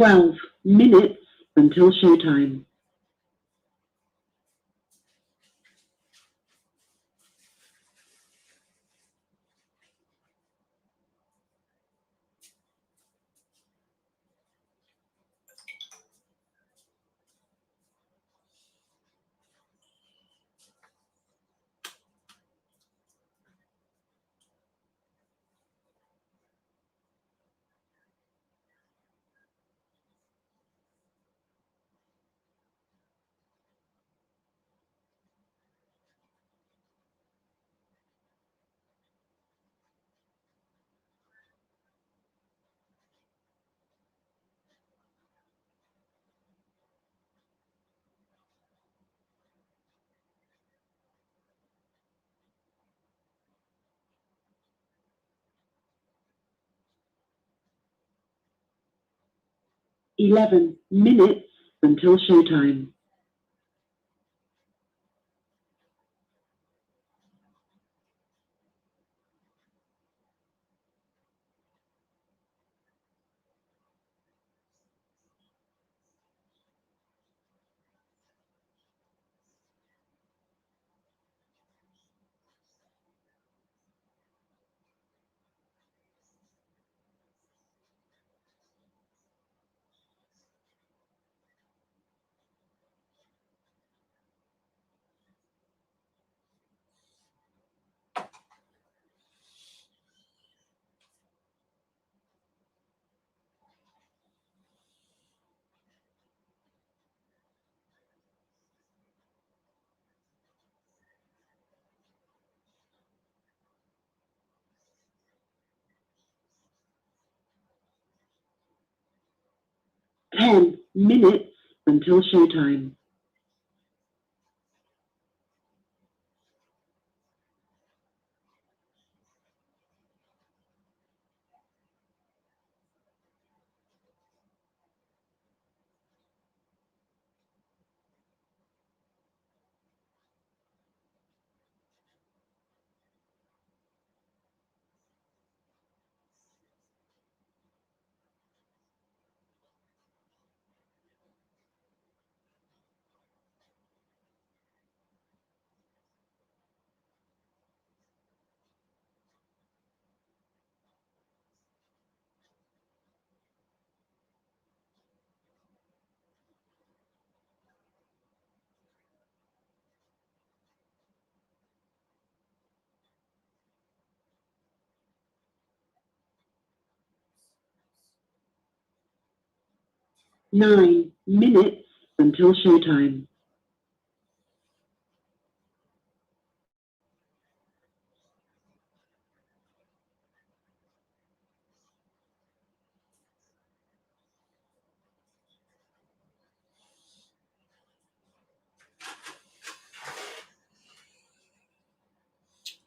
12 minutes until showtime. "11 minutes until showtime. "10 minutes until showtime. "9 minutes until showtime.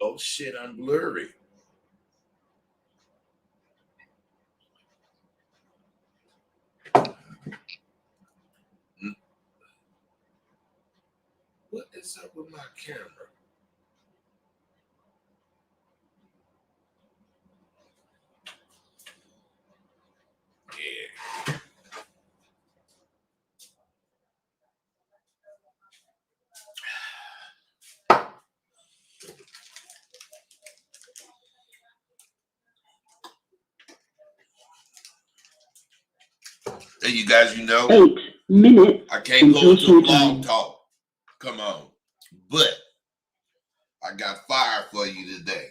Oh shit, I'm blurry. What is up with my camera? Yeah. Hey, you guys, 8 minutes I can't go until into Blog showtime. Talk. Come on. But I got fire for you today.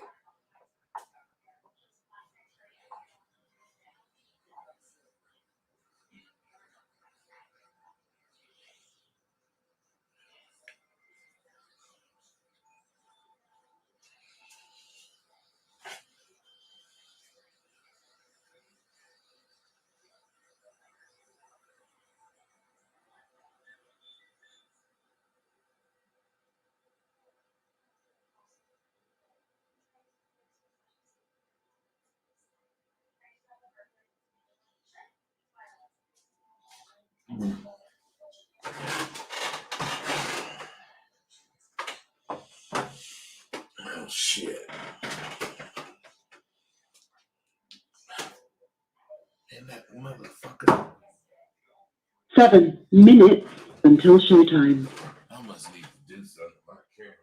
Oh shit. And that motherfucker. 7 minutes until showtime. I must need to do something to my camera.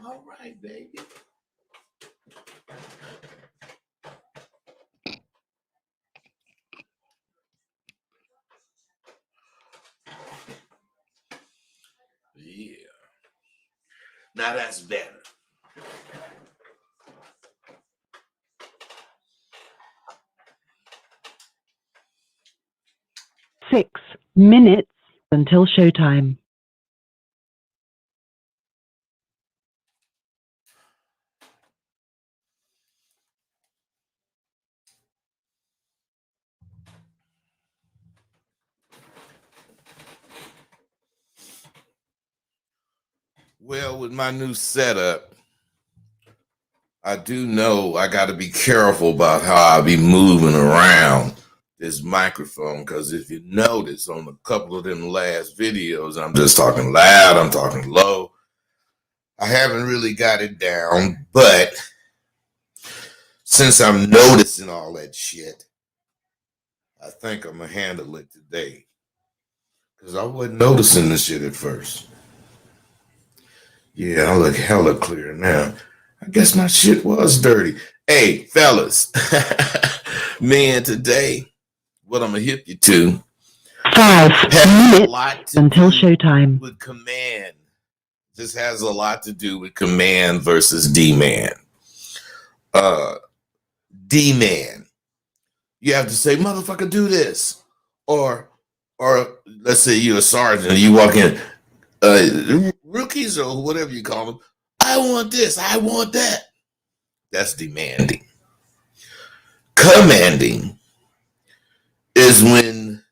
All right, baby. Yeah. Now that's better. Six minutes until showtime. Well, with my new setup, I do know I got to be careful about how I be moving around this microphone, because if you notice on a couple of them last videos, I'm just talking loud, I'm talking low. I haven't really got it down, but since I'm noticing all that shit, I think I'm gonna handle it today, because I wasn't noticing the shit at first. Yeah, I look hella clear now. I guess my shit was dirty. Hey, fellas, man, today, what I'm gonna hit you to 5 has a minutes lot to until do showtime. with command. This has a lot to do with command versus demand. Demand. You have to say, motherfucker, do this. Or let's say you're a sergeant and you walk in, rookies or whatever you call them, I want this, I want that. That's demanding. Commanding is when,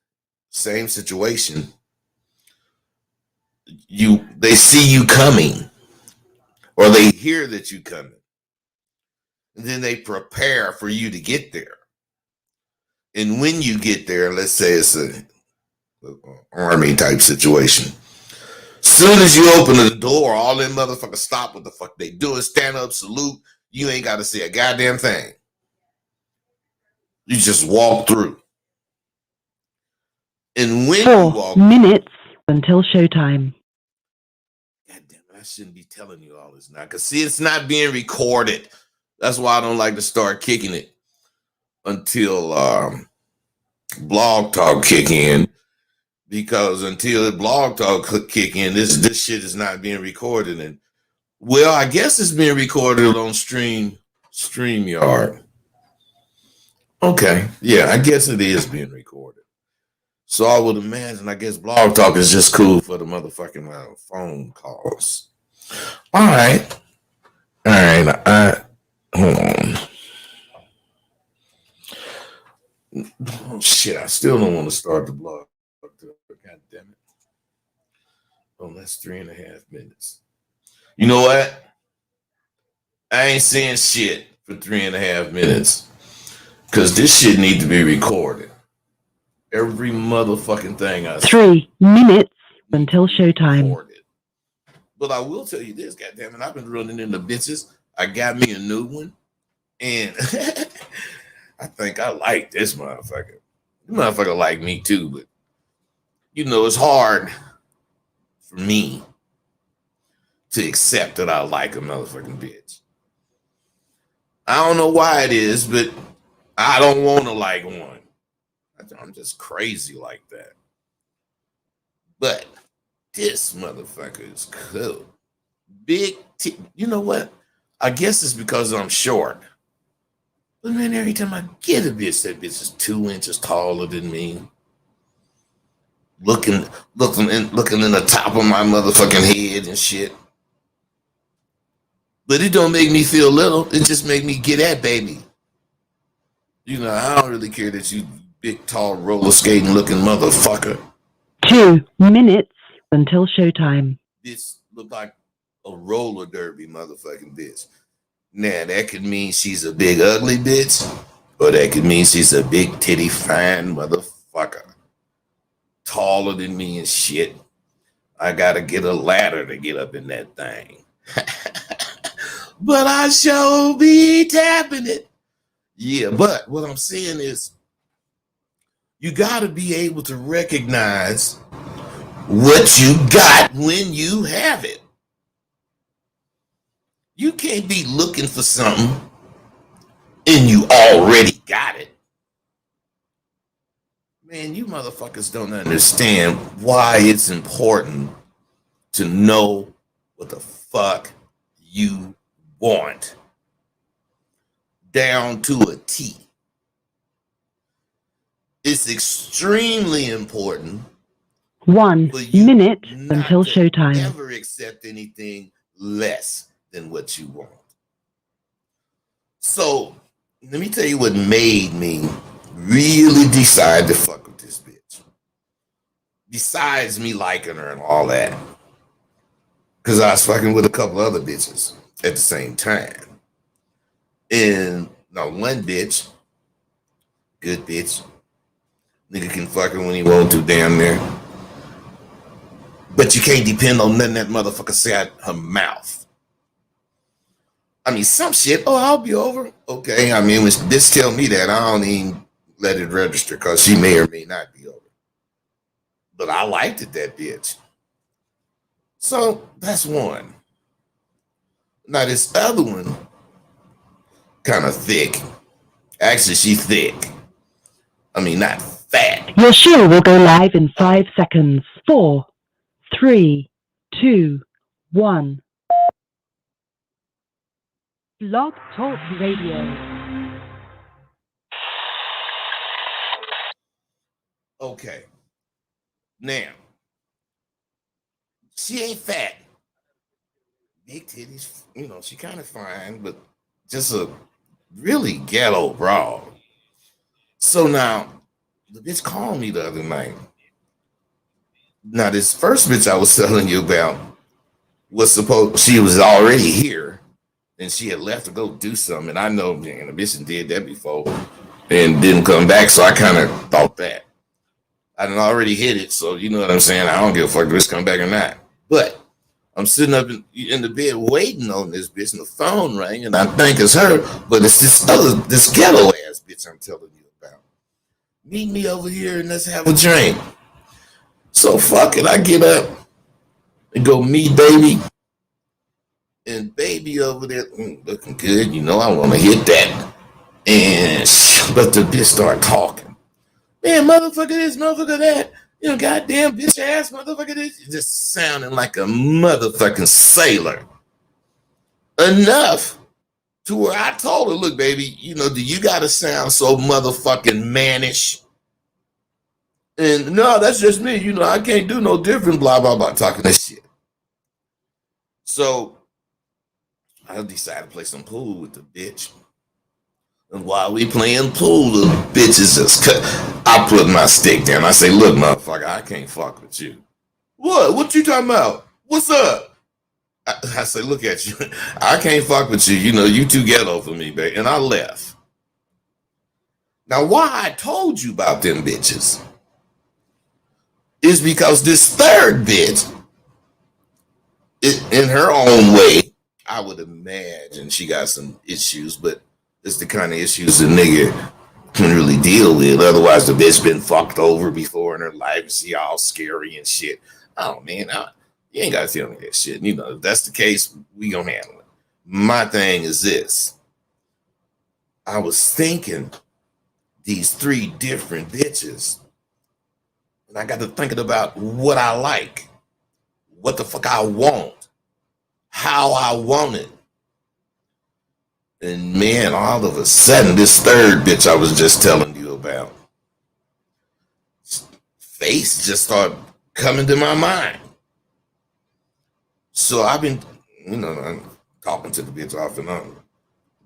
same situation, they see you coming, or they hear that you coming, and then they prepare for you to get there. And when you get there, let's say it's a army type situation, soon as you open the door, all them motherfuckers stop what the fuck they doing, stand up, salute. You ain't got to say a goddamn thing. You just walk through. And when you 4 walk, minutes until showtime. God damn it, I shouldn't be telling you all this now, because see, it's not being recorded. That's why I don't like to start kicking it until Blog Talk kick in, because until Blog Talk kick in, this shit is not being recorded. And well, I guess it's being recorded on StreamYard. Okay, yeah, I guess it is being recorded. So I would imagine, I guess Blog Talk is just cool for the motherfucking phone calls. All right. Hold on. Oh, shit, I still don't want to start the blog. God damn it. Oh, that's 3.5 minutes. You know what? I ain't saying shit for 3.5 minutes, because this shit needs to be recorded. Every motherfucking thing I say. 3 minutes until showtime. Recorded. But I will tell you this, goddammit, I've been running into bitches. I got me a new one, and I think I like this motherfucker. This motherfucker like me too, but you know, it's hard for me to accept that I like a motherfucking bitch. I don't know why it is, but I don't want to like one. I'm just crazy like that. But this motherfucker is cool. Big you know what? I guess it's because I'm short. But man, every time I get a bitch, that bitch is 2 inches taller than me. Looking in the top of my motherfucking head and shit. But it don't make me feel little. It just make me get at baby. You know, I don't really care that you Big, tall, roller skating looking motherfucker. 2 minutes until showtime. Bitch look like a roller derby motherfucking bitch. Now, that could mean she's a big, ugly bitch, or that could mean she's a big, titty, fine motherfucker. Taller than me and shit. I gotta get a ladder to get up in that thing. But I sure be tapping it. Yeah, but what I'm saying is, you gotta be able to recognize what you got when you have it. You can't be looking for something and you already got it. Man, you motherfuckers don't understand why it's important to know what the fuck you want. Down to a T. It's extremely important 1 for you minute not until to showtime. ever accept anything less than what you want. So let me tell you what made me really decide to fuck with this bitch. Besides me liking her and all that. Because I was fucking with a couple other bitches at the same time. And now one bitch, good bitch, nigga can fuck her when he want to, damn near. But you can't depend on nothing that motherfucker say out her mouth. I mean, some shit, oh, I'll be over. Okay, I mean, when bitch tell me that, I don't even let it register because she may or may not be over. But I liked it, that bitch. So that's one. Now this other one, kind of thick. Actually, she thick. I mean, not fat. Your show will go live in 5 seconds. 4, 3, 2, 1. Blog Talk Radio. Okay. Now, she ain't fat. Big titties, you know, she kind of fine, but just a really ghetto broad. So now, the bitch called me the other night. Now, this first bitch I was telling you about was she was already here, and she had left to go do something. And I know, man, the bitch did that before and didn't come back, so I kind of thought that. I done already hit it, so you know what I'm saying? I don't give a fuck if this come back or not. But I'm sitting up in the bed waiting on this bitch, and the phone rang, and I think it's her, but it's this ghetto ass bitch I'm telling you about. Meet me over here and let's have a drink. So fuck it, I get up and go meet baby. And baby over there looking good, you know I want to hit that. But the bitch start talking. Man, motherfucker this, motherfucker that. You know, goddamn bitch ass motherfucker this. Just sounding like a motherfucking sailor. Enough to where I told her, look, baby, you know, do you gotta sound so motherfucking mannish? And no, that's just me. You know, I can't do no different, blah, blah, blah, talking that shit. So I decided to play some pool with the bitch. And while we playing pool, the bitches just cut. I put my stick down. I say, look, motherfucker, I can't fuck with you. What? What you talking about? What's up? I say, look at you. I can't fuck with you. You know, you too ghetto for me, babe. And I left. Now, why I told you about them bitches is because this third bitch, in her own way, I would imagine she got some issues, but it's the kind of issues the nigga can really deal with. Otherwise, the bitch been fucked over before in her life and she all scary and shit. Oh, man, you ain't got to tell me that shit. You know, if that's the case, we gonna handle it. My thing is this. I was thinking these 3 different bitches, and I got to thinking about what I like, what the fuck I want, how I want it. And man, all of a sudden, this third bitch I was just telling you about, face just started coming to my mind. So I've been, you know, I'm talking to the bitch off and on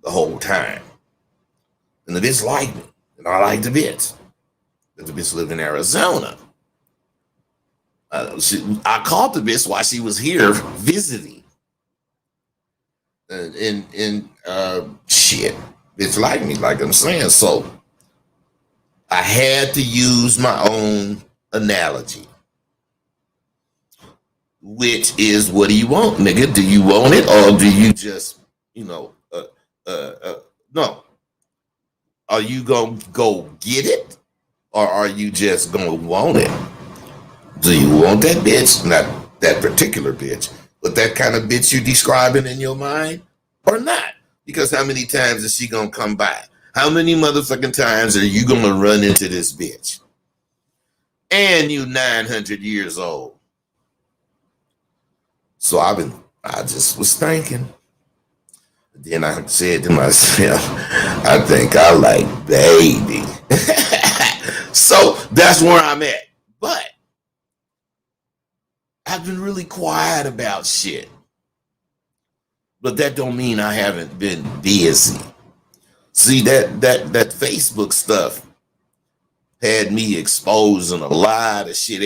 the whole time. And the bitch liked me, and I liked the bitch. But the bitch lived in Arizona. I called the bitch while she was here visiting. And shit, bitch like me, like I'm saying. So I had to use my own analogy, which is, what do you want, nigga? Do you want it, or do you just, no? Are you gonna go get it, or are you just gonna want it? Do you want that bitch? Not that particular bitch, but that kind of bitch you describing in your mind, or not? Because how many times is she gonna come by? How many motherfucking times are you gonna run into this bitch? And you 900 years old. So I just was thinking. Then I said to myself, I think I like baby. So that's where I'm at. But I've been really quiet about shit. But that don't mean I haven't been busy. See, that Facebook stuff had me exposing a lot of shit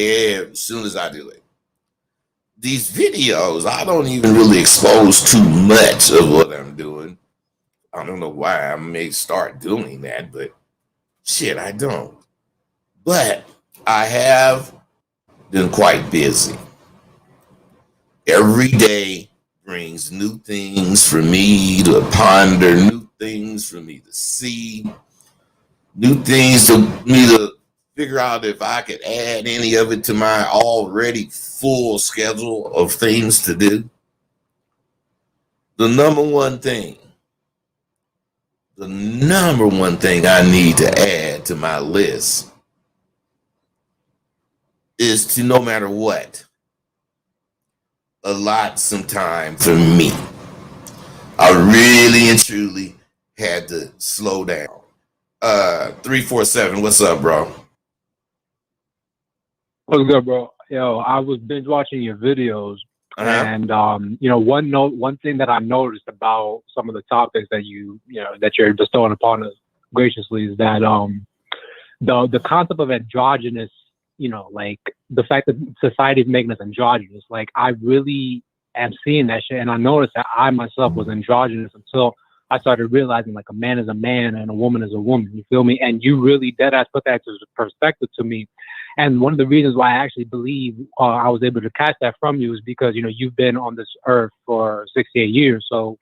as soon as I do it. These videos, I don't even really expose too much of what I'm doing. I don't know why I may start doing that, but shit, I don't. But I have been quite busy. Every day brings new things for me to ponder, new things for me to see, new things for me to figure out if I could add any of it to my already full schedule of things to do. The number one thing I need to add to my list is to, no matter what, allot some time for me. I really and truly had to slow down. 347, what's up, bro? What's good, bro? Yo, I was binge watching your videos, and one thing that I noticed about some of the topics that that you're bestowing upon us graciously is that the concept of androgynous, like the fact that society is making us androgynous. Like, I really am seeing that shit, and I noticed that I myself was androgynous until I started realizing, like, a man is a man and a woman is a woman. You feel me? And you really deadass put that into perspective to me. And one of the reasons why I actually believe I was able to catch that from you is because, you've been on this earth for 68 years. So,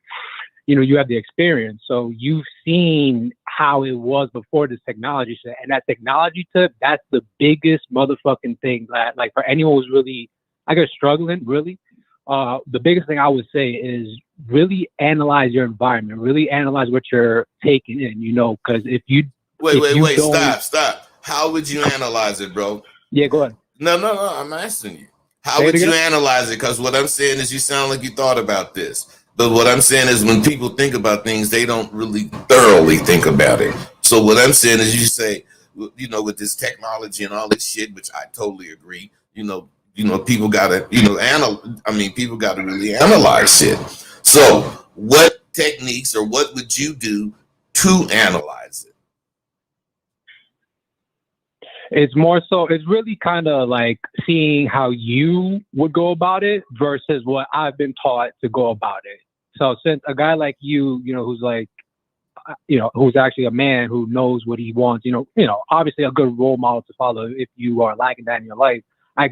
you have the experience. So you've seen how it was before this technology shit. And that technology tip, that's the biggest motherfucking thing that, like, for anyone who's really, I guess, struggling, really, the biggest thing I would say is really analyze your environment, really analyze what you're taking in, because if you... Wait, stop. How would you analyze it, bro? Yeah, go ahead. No, I'm asking you. How would you analyze it? Because what I'm saying is, you sound like you thought about this. But what I'm saying is, when people think about things, they don't really thoroughly think about it. So what I'm saying is, you say, with this technology and all this shit, which I totally agree, people gotta, people gotta really analyze shit. So what techniques, or what would you do to analyze it? It's more so, it's really kind of like seeing how you would go about it versus what I've been taught to go about it. So since a guy like you, who's like, who's actually a man who knows what he wants, obviously a good role model to follow if you are lacking that in your life. I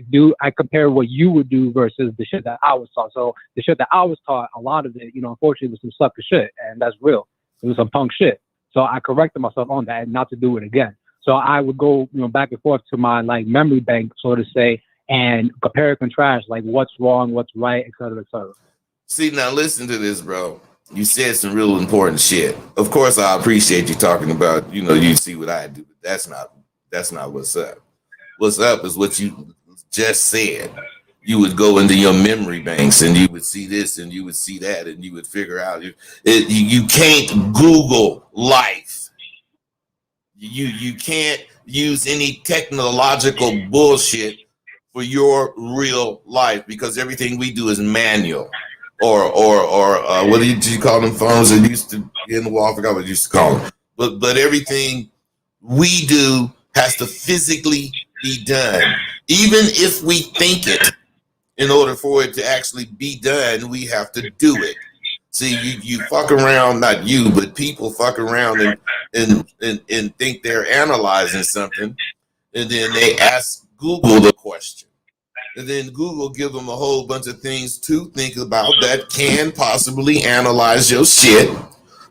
compare what you would do versus the shit that I was taught. So the shit that I was taught, a lot of it, unfortunately, was some sucker shit, and that's real. It was some punk shit. So I corrected myself on that and not to do it again. So I would go, back and forth to my, like, memory bank, so to say, and compare and contrast, like, what's wrong, what's right, et cetera, et cetera. See, now listen to this, bro. You said some real important shit. Of course, I appreciate you talking about, you see what I do, but that's not what's up. What's up is what you just said. You would go into your memory banks and you would see this and you would see that and you would figure out you can't Google life. You can't use any technological bullshit for your real life, because everything we do is manual, or what did you call them phones that used to be in the wall? I forgot what you used to call them. But everything we do has to physically be done. Even if we think it, in order for it to actually be done, we have to do it. See, you fuck around, not you, but people fuck around and think they're analyzing something, and then they ask Google the question. And then Google give them a whole bunch of things to think about that can possibly analyze your shit.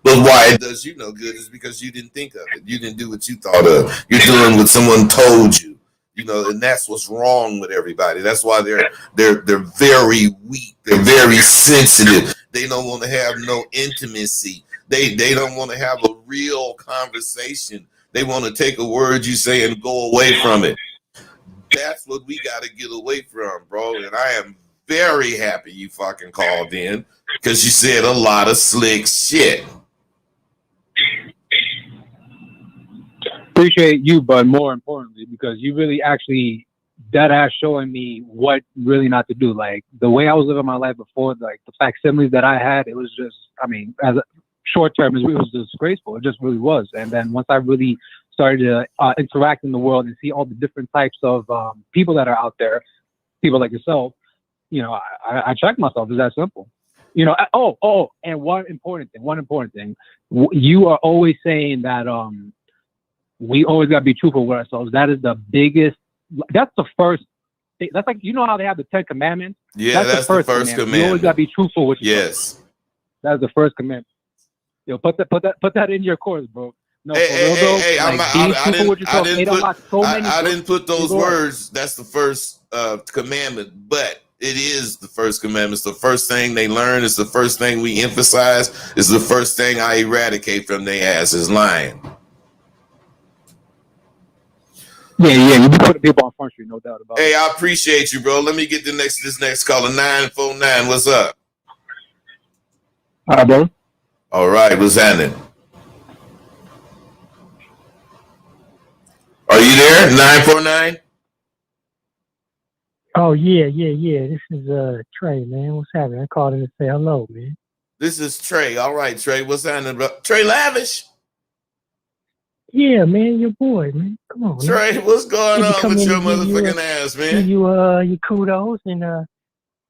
But why it does you no good is because you didn't think of it. You didn't do what you thought of. You're doing what someone told you. You know, and that's what's wrong with everybody. That's why they're very weak. They're very sensitive. They don't want to have no intimacy. They don't want to have a real conversation. They want to take a word you say and go away from it. That's what we got to get away from, bro. And I am very happy you fucking called in because you said a lot of slick shit. Appreciate you, but more importantly, because you really actually dead ass showing me what really not to do. Like the way I was living my life before, like the facsimiles that I had, it was just, I mean, as a short term, it was disgraceful. It just really was. And then once I really started to interact in the world and see all the different types of people that are out there, people like yourself, you know, I checked myself. It's that simple. You know, and one important thing, you are always saying that we always got to be truthful with ourselves. That is the biggest, that's the first, that's like, you know how they have the 10 commandments? Yeah, that's the first commandment. You always got to be truthful with yourself. Yes. That's the first commandment. Yo, put that in your course, bro. No, hey, I didn't put those Go words. That's the first commandment, but it is the first commandment. It's the first thing they learn. It's the first thing we emphasize. It's the first thing I eradicate from their ass is lying. Yeah, you be putting people on Front Street, no doubt about it. Hey, I appreciate you, bro. Let me get this next caller, 949. What's up? All right, bro. All right, what's happening? Are you there? 949? Oh, yeah. This is Trey, man. What's happening? I called in to say hello, man. This is Trey. All right, Trey. What's happening, bro? Trey Lavish. Yeah, man, your boy, man. Come on, Trey, man. what's going on with your motherfucking ass, man? Give you your kudos, and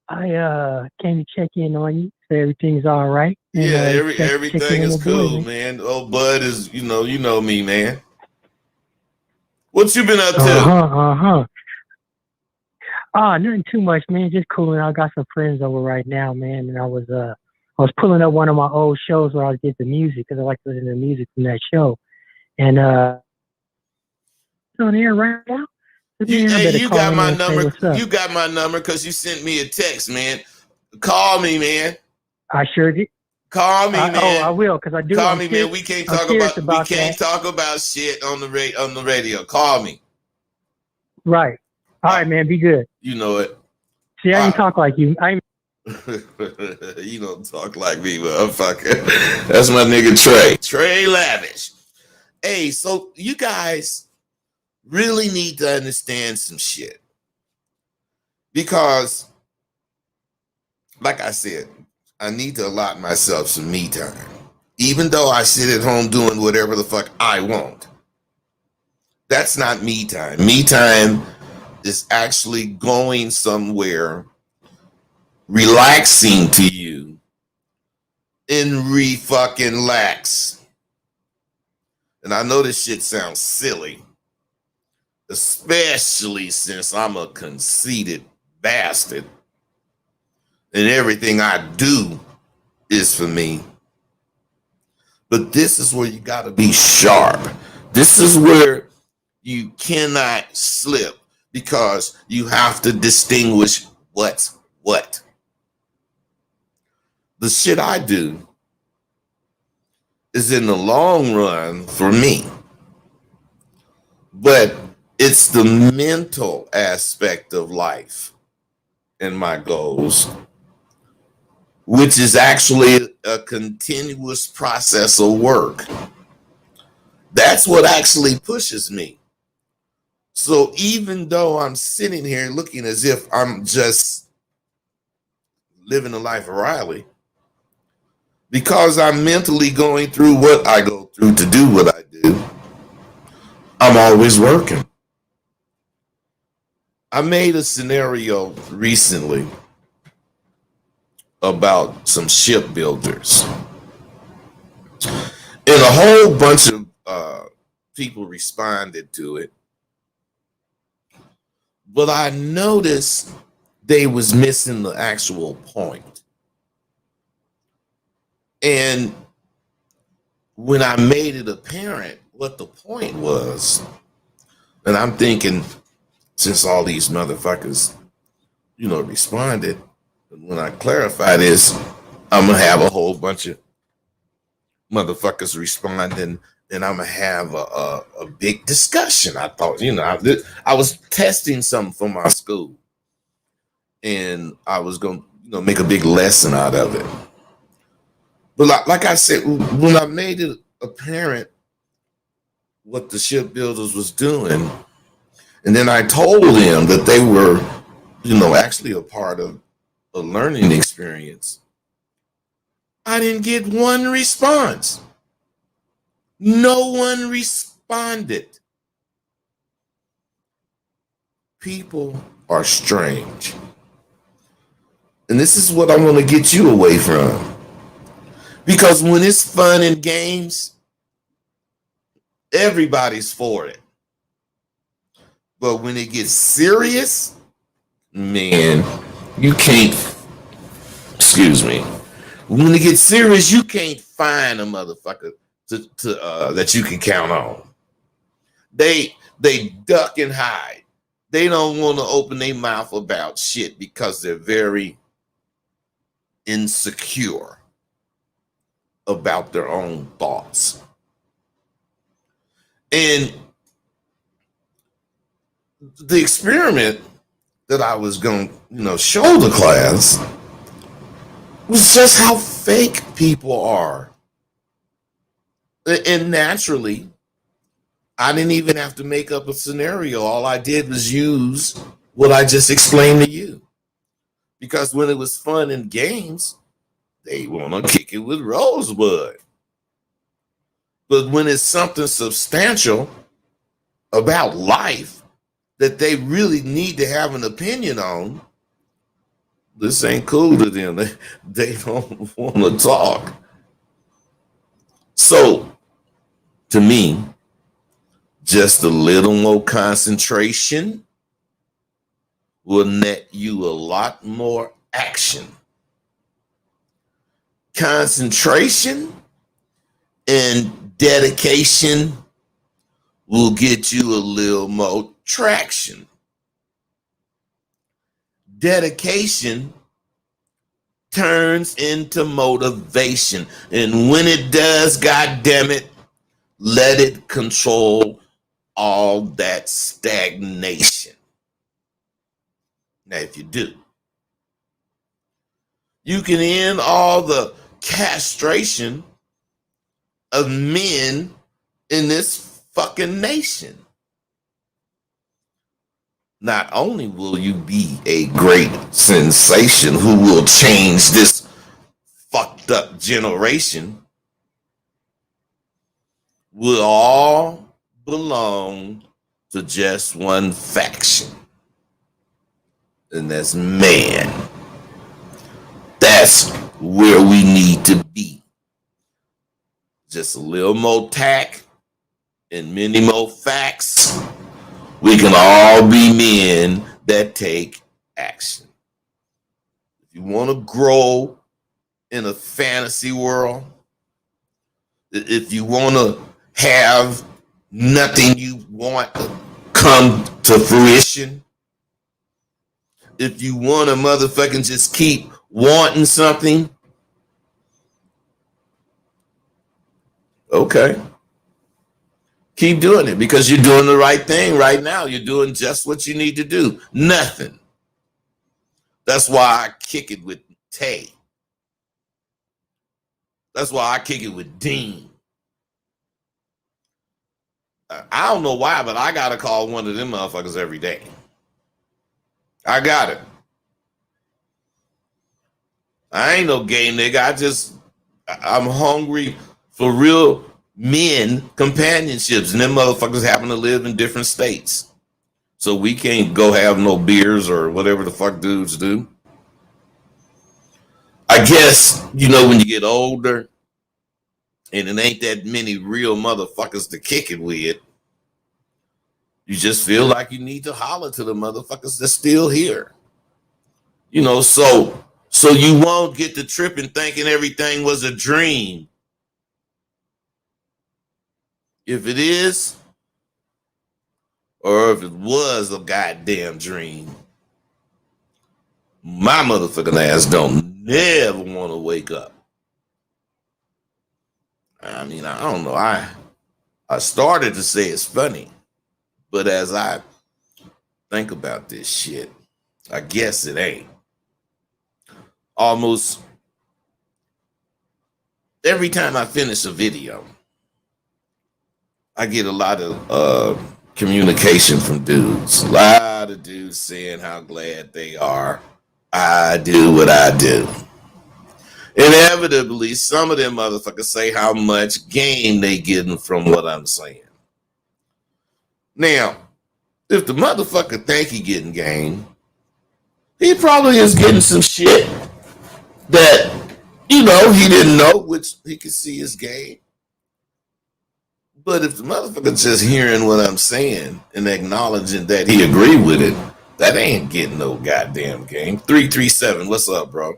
I came to check in on you. So everything's all right. And, yeah, everything is cool, man. Old Bud is, you know me, man. What you been up to? Nothing too much, man. Just cooling. I got some friends over right now, man, and I was pulling up one of my old shows where I did the music because I like to listen to the music from that show. And on air right now. You got my number. You got my number because you sent me a text, man. Call me, man. I sure did. Call me, man. Oh, I will because I do. Call me, man. We can't talk about shit on the radio. Call me. Right. All right, man. Be good. You know it. See, I didn't talk like you. You don't talk like me, motherfucker. That's my nigga Trey Lavish. Hey, so you guys really need to understand some shit. Because, like I said, I need to allot myself some me time. Even though I sit at home doing whatever the fuck I want. That's not me time. Me time is actually going somewhere, relaxing to you, and re-fucking-lax. And I know this shit sounds silly, especially since I'm a conceited bastard and everything I do is for me. But this is where you got to be sharp. This is where you cannot slip because you have to distinguish what's what. The shit I do is in the long run for me. But it's the mental aspect of life and my goals, which is actually a continuous process of work. That's what actually pushes me. So even though I'm sitting here looking as if I'm just living the life of Riley, because I'm mentally going through what I go through to do what I do, I'm always working. I made a scenario recently about some shipbuilders, and a whole bunch of people responded to it. But I noticed they was missing the actual point. And when I made it apparent what the point was, and I'm thinking, since all these motherfuckers, responded, when I clarify this, I'm gonna have a whole bunch of motherfuckers responding, and I'm gonna have a big discussion. I thought, I was testing something for my school, and I was gonna, make a big lesson out of it. But like I said, when I made it apparent what the shipbuilders was doing, and then I told them that they were, actually a part of a learning experience, I didn't get one response. No one responded. People are strange. And this is what I want to get you away from. Because when it's fun and games, everybody's for it. But when it gets serious, man, you can't, excuse me. When it gets serious, you can't find a motherfucker that you can count on. They duck and hide. They don't want to open their mouth about shit because they're very insecure about their own thoughts. And the experiment that I was going to, show the class was just how fake people are. And naturally, I didn't even have to make up a scenario. All I did was use what I just explained to you. Because when it was fun and games, they want to kick it with Rosebud. But when it's something substantial about life that they really need to have an opinion on, this ain't cool to them. They don't want to talk. So, to me, just a little more concentration will net you a lot more action. Concentration and dedication will get you a little more traction. Dedication turns into motivation. And when it does, God damn it, let it control all that stagnation. Now, if you do, you can end all the castration of men in this fucking nation. Not only will you be a great sensation who will change this fucked up generation, we'll all belong to just one faction. And that's man. That's where we need to be. Just a little more tact and many more facts. We can all be men that take action. If you want to grow in a fantasy world, if you want to have nothing you want to come to fruition, if you want to motherfucking just keep wanting something, okay. Keep doing it because you're doing the right thing right now. You're doing just what you need to do. Nothing. That's why I kick it with Tay. That's why I kick it with Dean. I don't know why, but I got to call one of them motherfuckers every day. I got it. I ain't no gay nigga. I'm hungry for real men companionships, and them motherfuckers happen to live in different states. So we can't go have no beers or whatever the fuck dudes do. I guess, you know, when you get older and it ain't that many real motherfuckers to kick it with, you just feel like you need to holler to the motherfuckers that's still here. You know, so you won't get to tripping thinking everything was a dream. If it is, or if it was a goddamn dream, my motherfucking ass don't never want to wake up. I mean, I don't know. I started to say it's funny, but as I think about this shit, I guess it ain't. Almost every time I finish a video, I get a lot of communication from dudes. A lot of dudes saying how glad they are I do what I do. Inevitably, some of them motherfuckers say how much game they getting from what I'm saying. Now, if the motherfucker think he getting game, he probably is getting some shit that, you know, he didn't know, which he could see his game. But if the motherfucker just hearing what I'm saying and acknowledging that he agree with it, that ain't getting no goddamn game. 337, what's up, bro?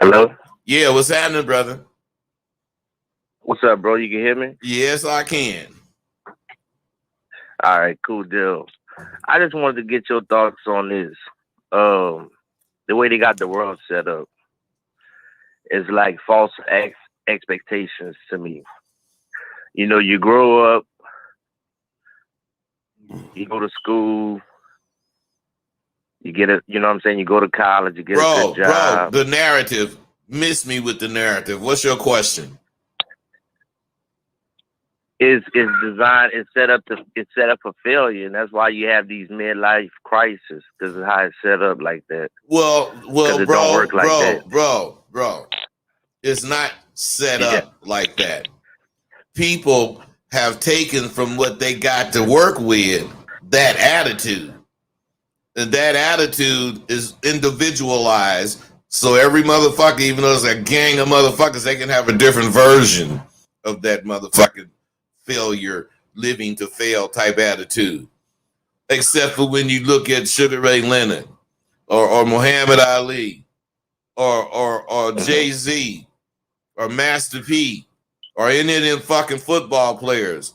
Hello? Yeah, what's happening, brother? What's up, bro? You can hear me? Yes, I can. All right, cool deal. I just wanted to get your thoughts on this. The way they got the world set up is like false expectations to me. You know, you grow up, you go to school, you get a, you know what I'm saying? You go to college, you get a good job. Bro, the narrative, miss me with the narrative. What's your question? Is designed, it's set up for failure, and that's why you have these midlife crises, because of how it's set up like that. Well, it don't work like that. Bro, it's not set up like that. People have taken from what they got to work with that attitude, and that attitude is individualized. So every motherfucker, even though it's a gang of motherfuckers, they can have a different version of that motherfucking failure, living to fail type attitude. Except for when you look at Sugar Ray Leonard or Muhammad Ali or Jay-Z or Master P or any of them fucking football players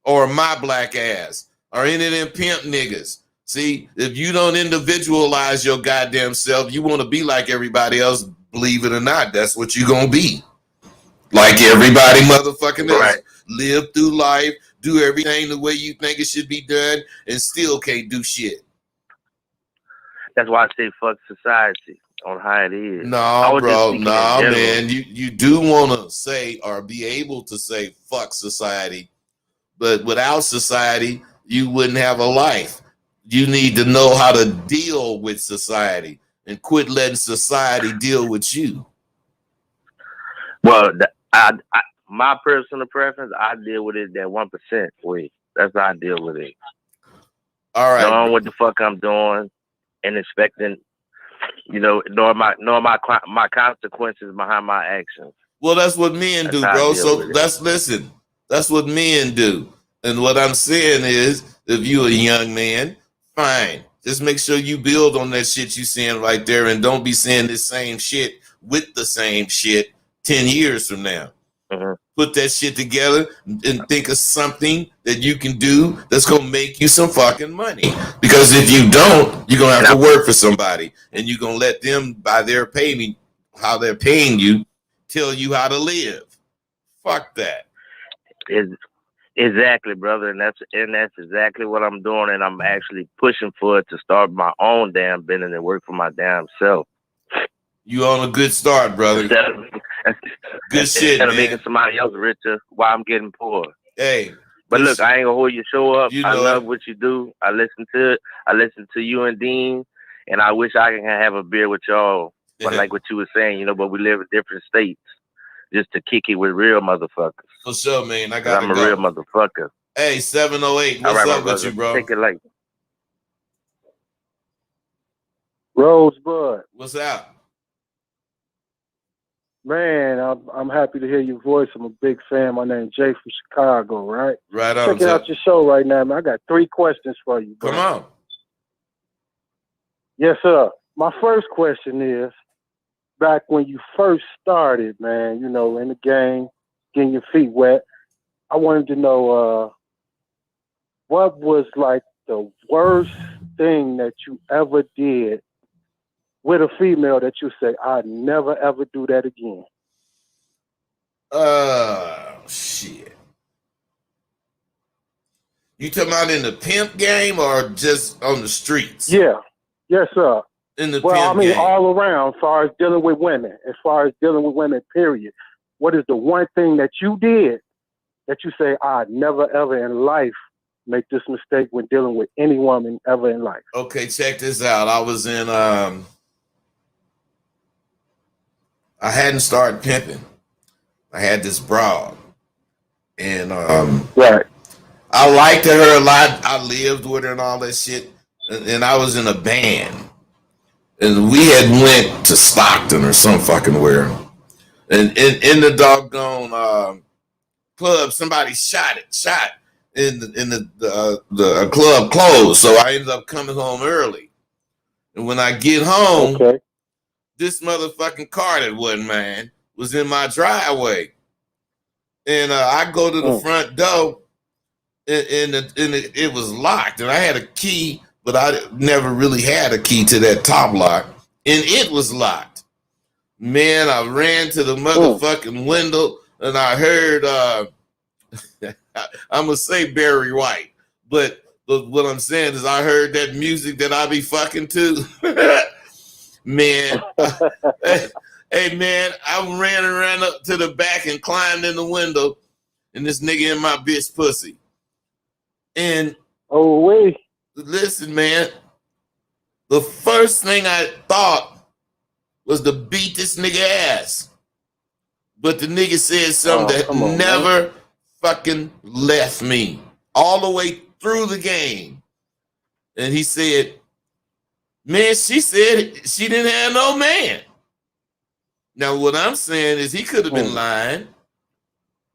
or my black ass or any of them pimp niggas. See, if you don't individualize your goddamn self, you want to be like everybody else, believe it or not, that's what you're going to be. Like everybody motherfucking else. Right. Live through life, do everything the way you think it should be done, and still can't do shit. That's why I say fuck society on how it is. No, bro, man. You do want to say or be able to say fuck society, but without society, you wouldn't have a life. You need to know how to deal with society and quit letting society deal with you. Well, my personal preference, I deal with it that 1% way. That's how I deal with it. All right. Knowing what the fuck I'm doing and expecting, you know, knowing my consequences behind my actions. Well, that's what men do, bro. So that's what men do. And what I'm saying is, if you're a young man, fine. Just make sure you build on that shit you saying right there, and don't be saying the same shit with the same shit 10 years from now. Mm-hmm. Put that shit together and think of something that you can do that's going to make you some fucking money. Because if you don't, you're going to have to work for somebody, and you're going to let them, by their paying, how they're paying you, tell you how to live. Fuck that. Exactly, brother. And that's exactly what I'm doing. And I'm actually pushing for it to start my own damn business and work for my damn self. You on a good start, brother. Good shit, instead of man. making somebody else richer while I'm getting poor. Hey, but look, I ain't gonna hold your show up. You know I love what you do. I listen to it. I listen to you and Dean, and I wish I can have a beer with y'all. But like what you were saying, you know, but we live in different states. just to kick it with real motherfuckers. For sure, man. I 'Cause got I'm a real motherfucker. Hey, 708. All What's right, my up with brother. you, bro? Take it light. Rosebud, What's up? man, I'm happy to hear your voice. I'm a big fan. My name's Jay from Chicago, right? Right on. Checking out your show right now, man. I got 3 questions for you, bro. Come on. Yes, sir. My first question is, back when you first started, man, you know, in the game, getting your feet wet, I wanted to know what was like the worst thing that you ever did with a female that you say, I'd never ever do that again. Shit. You talking about in the pimp game or just on the streets? Yeah. Yes, sir. In the Well, I pimp mean, game. all around, as far as dealing with women, period. What is the one thing that you did that you say, I'd never ever in life make this mistake when dealing with any woman ever in life? Okay, check this out. I was in I hadn't started pimping. I had this broad. And Right. I liked her a lot. I lived with her and all that shit. And I was in a band. And we had went to Stockton or some fucking where. And in the doggone club, somebody shot in the club closed. So I ended up coming home early. And when I get home, Okay. this motherfucking car that wasn't mine was in my driveway. And I go to the front door and it was locked. And I had a key, but I never really had a key to that top lock. And it was locked. Man, I ran to the motherfucking window and I heard, I'm going to say Barry White. But what I'm saying is I heard that music that I be fucking to. Man, hey man, I ran up to the back and climbed in the window, and this nigga in my bitch pussy. And oh wait, listen, man, the first thing I thought was to beat this nigga ass, but the nigga said something that never fucking left me all the way through the game, and he said, man, she said she didn't have no man. Now, what I'm saying is he could have been lying.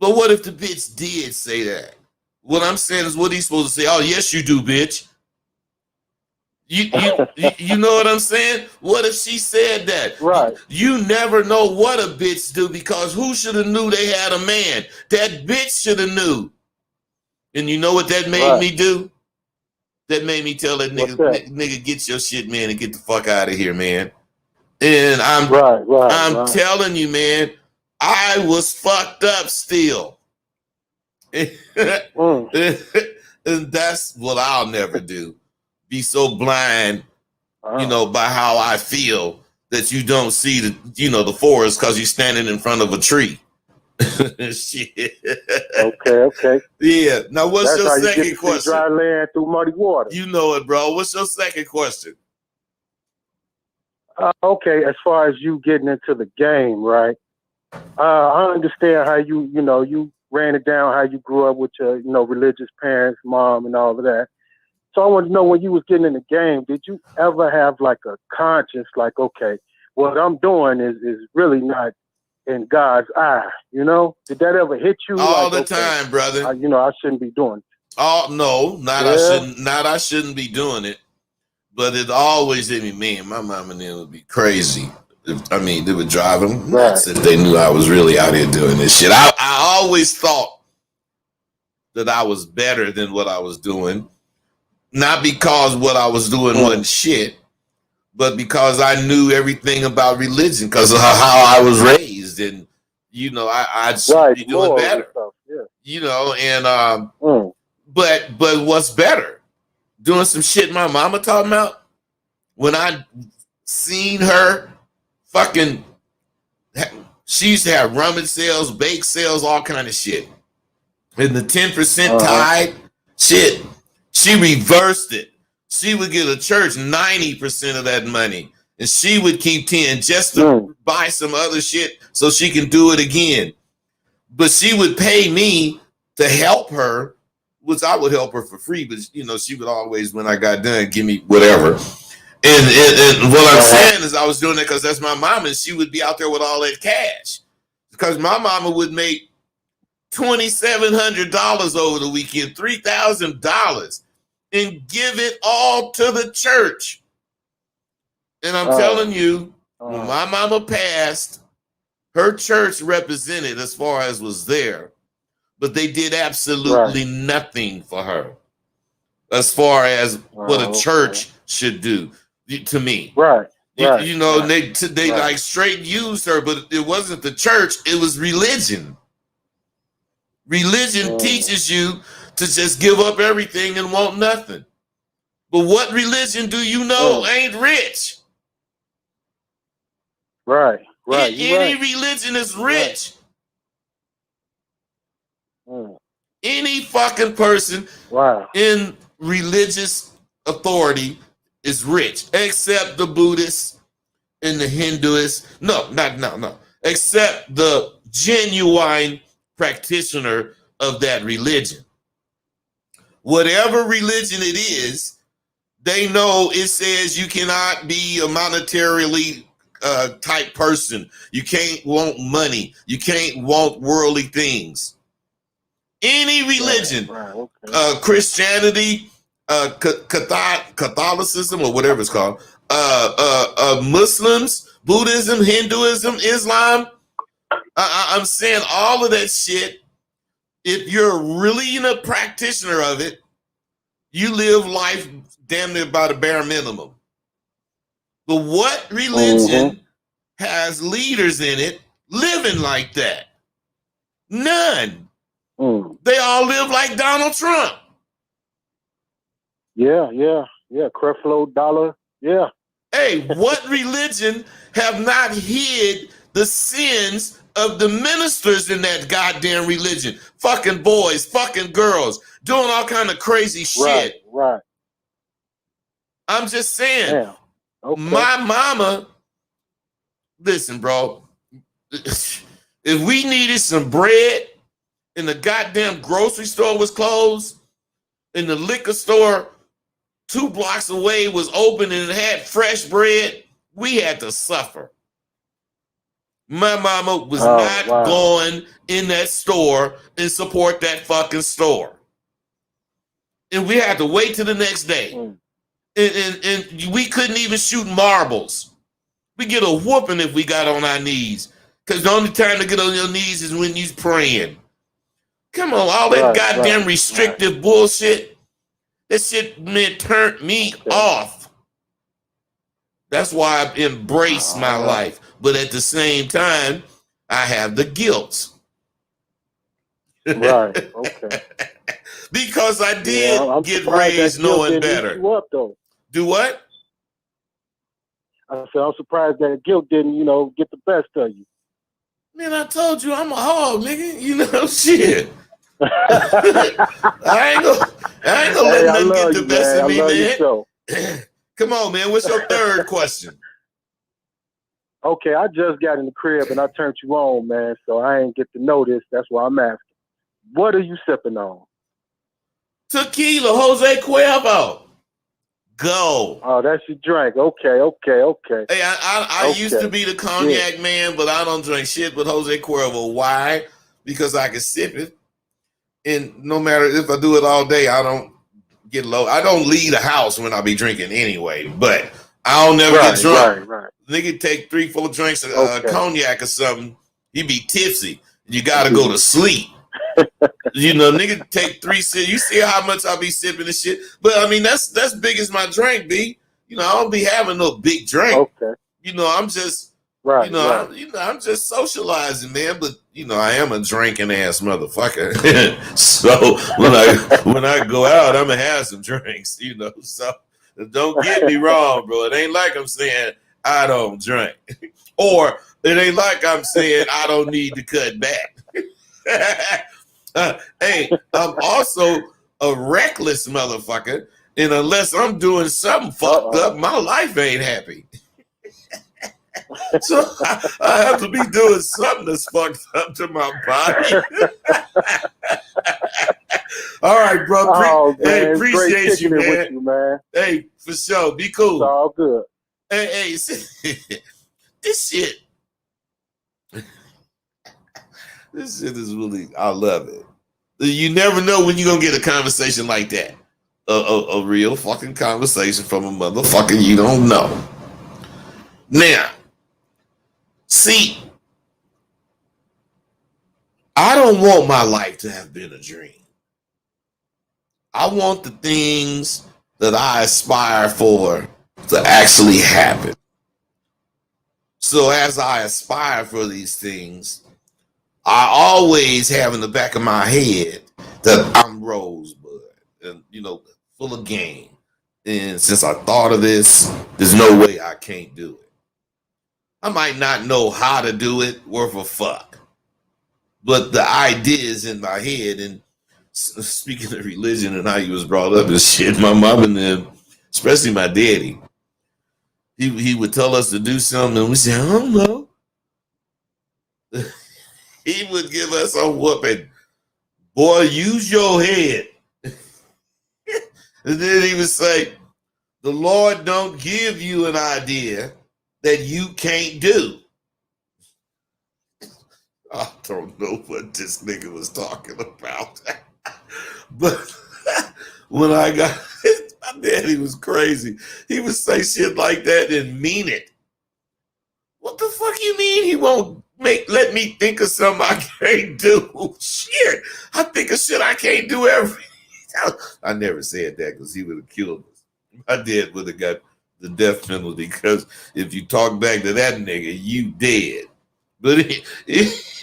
But what if the bitch did say that? What I'm saying is what he's supposed to say. Oh, yes, you do, bitch. You know what I'm saying? What if she said that? Right. You never know what a bitch do because who should have knew they had a man? That bitch should have knew. And you know what that made me do? That made me tell that nigga, get your shit, man, and get the fuck out of here, man. And I'm telling you, man, I was fucked up still. And that's what I'll never do. Be so blind, you know, by how I feel that you don't see the forest because you're standing in front of a tree. Shit. Okay. Yeah. Now, what's That's your how you second get question? Dry land through muddy water. You know it, bro. What's your second question? Okay, as far as you getting into the game, right? I understand how you ran it down, how you grew up with your, religious parents, mom, and all of that. So I want to know, when you was getting in the game, did you ever have like a conscience, like, okay, what I'm doing is really not in God's eye, Did that ever hit you? All the time, brother. I shouldn't be doing it. Oh no, I shouldn't be doing it. But it always hit me, man. My mom and them would be crazy. They would drive them nuts if they knew I was really out here doing this shit. I always thought that I was better than what I was doing. Not because what I was doing wasn't shit, but because I knew everything about religion because of how I was raised. And, I should be doing better. But what's better? Doing some shit my mama talking about? When I seen her fucking, she used to have rummage sales, bake sales, all kind of shit. And the 10% tithe, shit, she reversed it. She would give the church 90% of that money. and she would keep 10 just to buy some other shit so she can do it again. But she would pay me to help her, which I would help her for free. But you know, she would always, when I got done, give me whatever. And what I'm saying is, I was doing that because that's my mom, and she would be out there with all that cash. Because my mama would make $2,700 over the weekend, $3,000, and give it all to the church. And I'm telling you, when my mama passed, her church represented as far as was there, but they did absolutely nothing for her as far as what a church should do to me. You know, they like straight used her, but it wasn't the church, it was religion. Religion teaches you to just give up everything and want nothing. But what religion do you know ain't rich? Any religion is rich. Any fucking person in religious authority is rich, except the Buddhists and the Hinduists. No. Except the genuine practitioner of that religion. Whatever religion it is, they know it says you cannot be a monetarily type person. You can't want money. You can't want worldly things. Any religion, Christianity, Catholicism, or whatever it's called, Muslims, Buddhism, Hinduism, Islam. I'm saying all of that shit. If you're really a practitioner of it, you live life damn near by the bare minimum. But what religion has leaders in it living like that? None. They all live like Donald Trump. Creflo Dollar. Hey, what religion have not hid the sins of the ministers in that goddamn religion? Fucking boys, fucking girls, doing all kind of crazy shit. I'm just saying. My mama, listen, bro, if we needed some bread and the goddamn grocery store was closed and the liquor store 2 blocks away was open and it had fresh bread, we had to suffer. My mama was not going in that store and support that fucking store. And we had to wait till the next day. And we couldn't even shoot marbles. We get a whooping if we got on our knees. Because the only time to get on your knees is when you're praying. Come on, all that goddamn restrictive bullshit. That shit, man, turned me off. That's why I embrace my life. But at the same time, I have the guilt. Because I did get raised knowing better. Do what? I said, I'm surprised that guilt didn't, get the best of you. Man, I told you I'm a hog, nigga. You know, shit. I ain't gonna let nothing get the best of me, man. Come on, man. What's your third question? Okay, I just got in the crib and I turned you on, man. So I ain't get to know this. That's why I'm asking. What are you sipping on? Tequila, Jose Cuervo. Go. Oh, that's your drink. Okay. Hey, I used to be the cognac man, but I don't drink shit with Jose Cuervo. Why? Because I can sip it. And no matter if I do it all day, I don't get low. I don't leave the house when I be drinking anyway, but I'll never get drunk. Nigga take 3-4 drinks of cognac or something, he be tipsy. You gotta go to sleep. Nigga take 3 sips. You see how much I be sipping this shit? But I mean, that's big as my drink, B. I don't be having no big drink. I'm just I'm just socializing, man. But I am a drinking ass motherfucker. So when I go out, I'm gonna have some drinks. So don't get me wrong, bro. It ain't like I'm saying I don't drink, or it ain't like I'm saying I don't need to cut back. Hey, I'm also a reckless motherfucker, and unless I'm doing something fucked up, my life ain't happy. So I have to be doing something that's fucked up to my body. All right, bro. Oh, man, Hey, it's great appreciate you, kicking it man. with you, man. Hey, for sure. Be cool. It's all good. Hey, this shit. This shit is really, I love it. You never know when you're going to get a conversation like that. A real fucking conversation from a motherfucker you don't know. Now, see, I don't want my life to have been a dream. I want the things that I aspire for to actually happen. So as I aspire for these things, I always have in the back of my head that I'm Rosebud and, full of game. And since I thought of this, there's no way I can't do it. I might not know how to do it worth a fuck, but the idea is in my head. And speaking of religion and how he was brought up and shit, my mom and them, especially my daddy, he would tell us to do something and we say, I don't know. He would give us a whooping. Boy, use your head. And then he would say, the Lord don't give you an idea that you can't do. I don't know what this nigga was talking about. But when I got my daddy was crazy. He would say shit like that and mean it. What the fuck you mean he won't let me think of something I can't do? Shit, I think of shit I can't do every. I never said that because he would have killed us. My dad would have got the death penalty because if you talk back to that nigga, you dead. But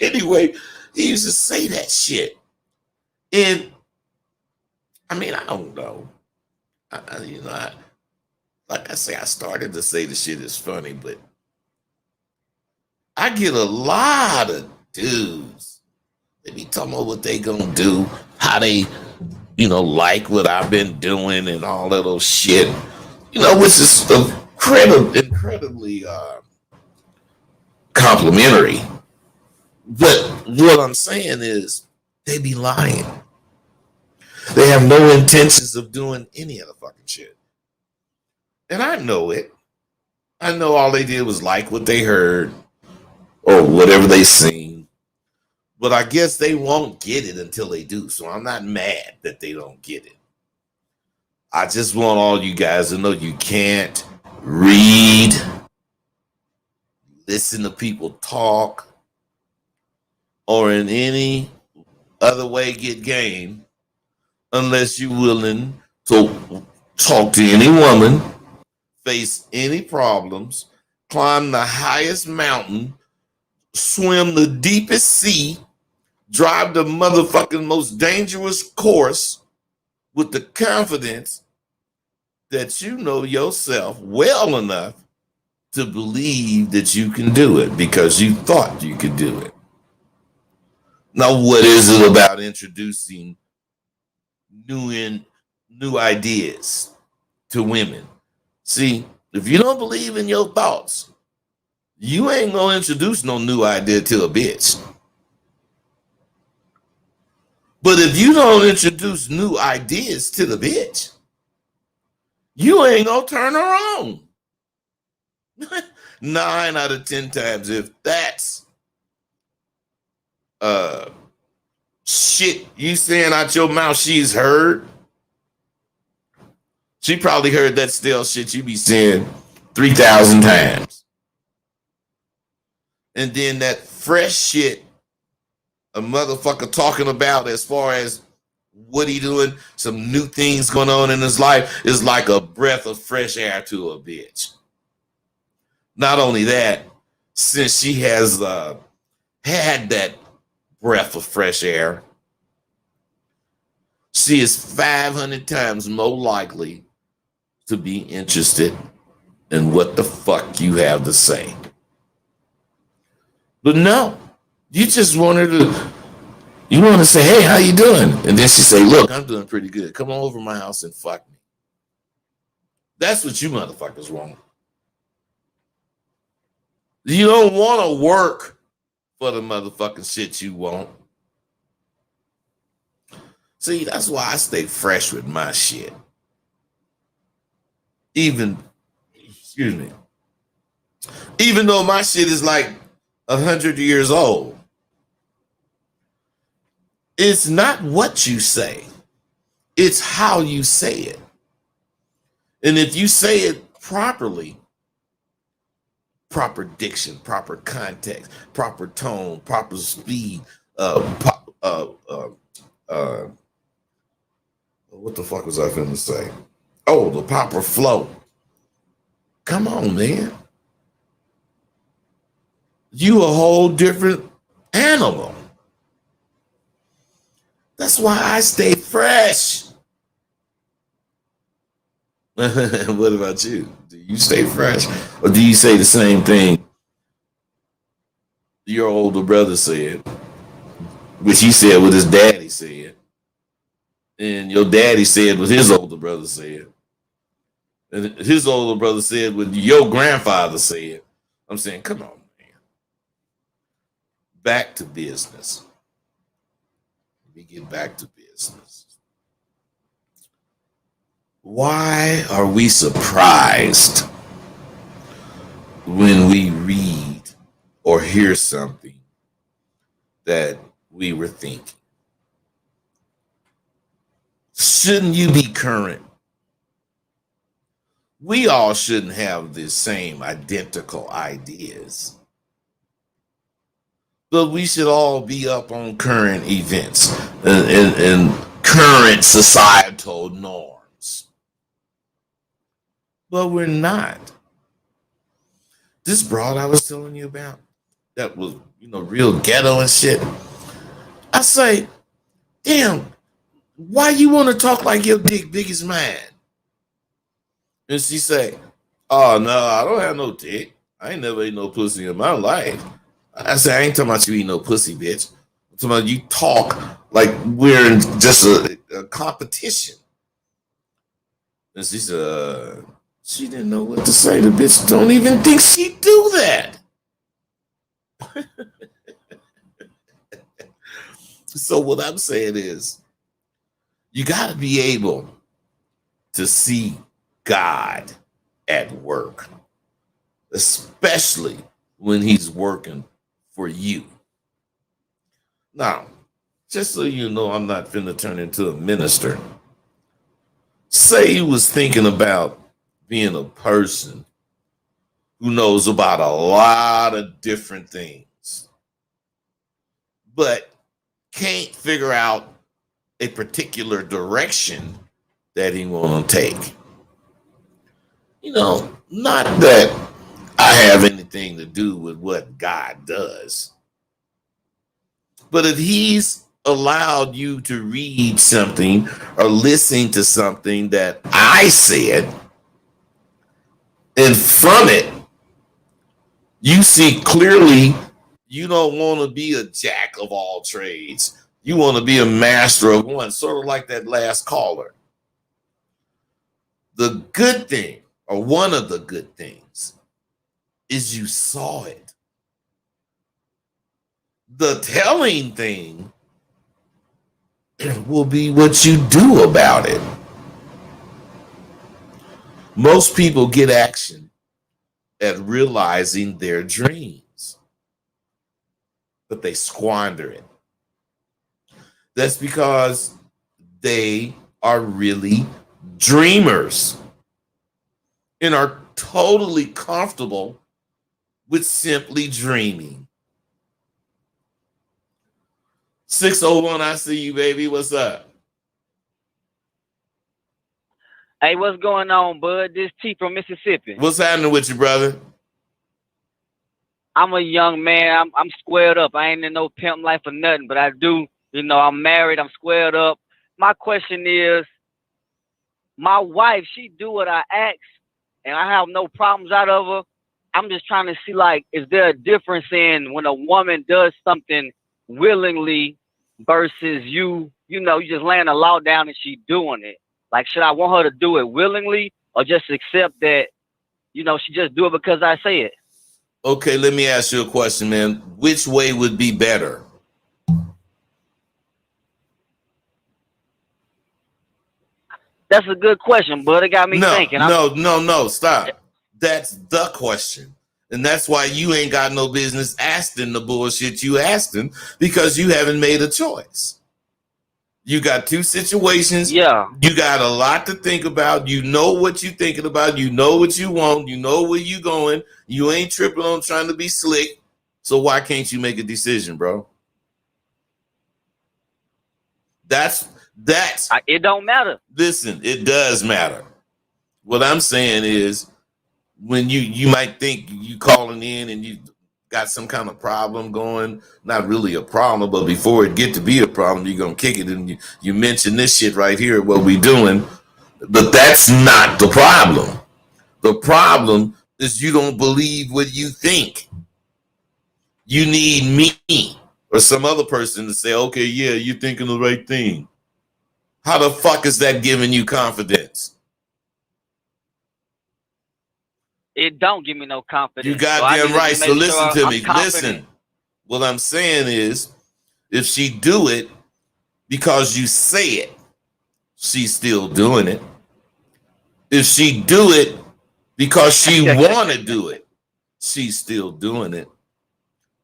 anyway, he used to say that shit. And I mean, I don't know. Like I say, I started to say the shit is funny, but I get a lot of dudes. They be talking about what they gonna do, how they, like what I've been doing and all that little shit, which is incredibly complimentary. But what I'm saying is they be lying. They have no intentions of doing any of the fucking shit. And I know it. I know all they did was like what they heard or whatever they seen. But I guess they won't get it until they do. So I'm not mad that they don't get it. I just want all you guys to know you can't read, listen to people talk, or in any other way get game unless you're willing to talk to any woman, face any problems, climb the highest mountain, swim the deepest sea, drive the motherfucking most dangerous course with the confidence that you know yourself well enough to believe that you can do it because you thought you could do it. Now, what is it about introducing new ideas to women? See, if you don't believe in your thoughts, you ain't gonna introduce no new idea to a bitch. But if you don't introduce new ideas to the bitch, you ain't gonna turn her on. 9 out of 10 times, if that's shit you saying out your mouth she's heard, she probably heard that stale shit you be saying 3,000 times. And then that fresh shit a motherfucker talking about as far as what he doing, some new things going on in his life, is like a breath of fresh air to a bitch. Not only that, since she has had that breath of fresh air, she is 500 times more likely to be interested in what the fuck you have to say. But no, you just want her to, you want to say, hey, how you doing? And then she say, look, I'm doing pretty good. Come on over to my house and fuck me. That's what you motherfuckers want. You don't want to work for the motherfucking shit you want. See, that's why I stay fresh with my shit. Even though my shit is like 100 years old, it's not what you say, it's how you say it. And if you say it properly, proper diction, proper context, proper tone, proper speed, what the fuck was I finna say? Oh, the proper flow. Come on, man. You a whole different animal. That's why I stay fresh. What about you? Do you stay fresh? Or do you say the same thing your older brother said, which he said what his daddy said, and your daddy said what his older brother said, and his older brother said what your grandfather said? I'm saying, come on, man. Back to business. We get back to business. Why are we surprised when we read or hear something that we were thinking? Shouldn't you be current? We all shouldn't have the same identical ideas, but we should all be up on current events and current societal norms. But we're not. This broad I was telling you about, that was, real ghetto and shit. I say, damn, why you want to talk like your dick big as mine? And she say, oh, no, I don't have no dick. I ain't never ate no pussy in my life. I say, I ain't talking about you eat no pussy, bitch. I'm talking about you talk like we're in just a competition. And she said, she didn't know what to say. The bitch don't even think she do that. So what I'm saying is, you got to be able to see God at work, especially when he's working for you. Now, just so you know, I'm not finna turn into a minister. Say you was thinking about being a person who knows about a lot of different things, but can't figure out a particular direction that he want to take. Not that I have anything to do with what God does, but if he's allowed you to read something or listen to something that I said, and from it, you see clearly you don't want to be a jack of all trades. You want to be a master of one, sort of like that last caller. The good thing, or one of the good things, is you saw it. The telling thing will be what you do about it. Most people get action at realizing their dreams, but they squander it. That's because they are really dreamers and are totally comfortable with simply dreaming. 601, I see you, baby. What's up? Hey, what's going on, bud? This T from Mississippi. What's happening with you, brother? I'm a young man. I'm squared up. I ain't in no pimp life or nothing, but I do. I'm married. I'm squared up. My question is, my wife, she do what I ask, and I have no problems out of her. I'm just trying to see, is there a difference in when a woman does something willingly versus you just laying the law down and she doing it? Should I want her to do it willingly or just accept that, she just do it because I say it? Okay, let me ask you a question, man. Which way would be better? That's a good question, but it got me thinking. No, stop. That's the question. And that's why you ain't got no business asking the bullshit you asking, because you haven't made a choice. You got two situations. Yeah. You got a lot to think about. You know what you're thinking about. You know what you want. You know where you going. You ain't tripping on trying to be slick. So why can't you make a decision, bro? It don't matter. Listen, it does matter. What I'm saying is, when you might think you calling in and you got some kind of problem going, not really a problem, but before it get to be a problem, you're gonna kick it, and you mention this shit right here, what we doing, but that's not the problem. The problem is you don't believe what you think. You need me or some other person to say, okay, yeah, you're thinking the right thing. How the fuck is that giving you confidence? It don't give me no confidence. You goddamn right. So listen to me. Listen. What I'm saying is, if she do it because you say it, she's still doing it. If she do it because she want to do it, she's still doing it.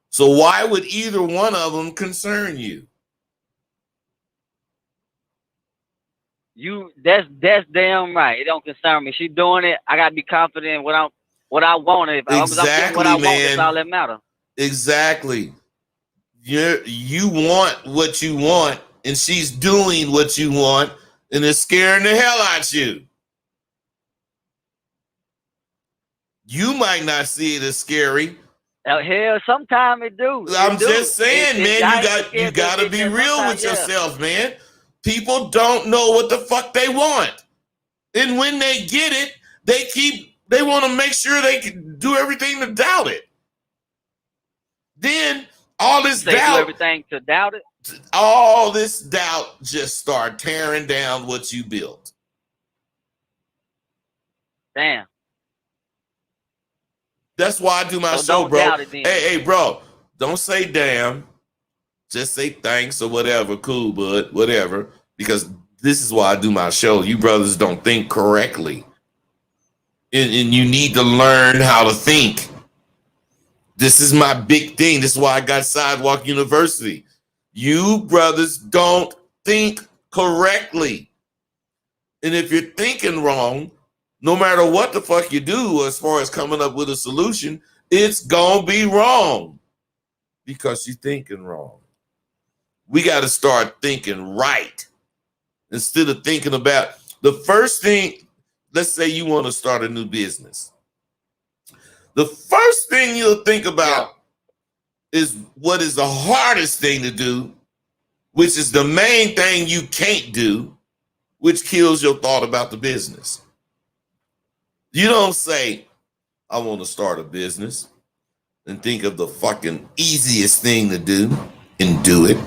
So why would either one of them concern you? That's damn right. It don't concern me. She doing it. I gotta be confident in what I want. If exactly, what I man. want, that's all that matters. Exactly. You want what you want, and she's doing what you want, and it's scaring the hell out you. You might not see it as scary. Hell, sometimes it do. I'm just saying, man, you got to be real with yourself, man. People don't know what the fuck they want. And when they get it, they want to make sure they can do everything to doubt it. Then all this doubt, do everything to doubt it. All this doubt just start tearing down what you built. Damn. That's why I do my show, bro. Hey, bro, don't say damn. Just say thanks or whatever. Cool, bud, whatever. Because this is why I do my show. You brothers don't think correctly. And you need to learn how to think. This is my big thing. This is why I got Sidewalk University. You brothers don't think correctly. And if you're thinking wrong, no matter what the fuck you do as far as coming up with a solution, it's gonna be wrong because you're thinking wrong. We got to start thinking right instead of thinking about the first thing. Let's say you want to start a new business. The first thing you'll think about is what is the hardest thing to do, which is the main thing you can't do, which kills your thought about the business. You don't say, I want to start a business, and think of the fucking easiest thing to do and do it.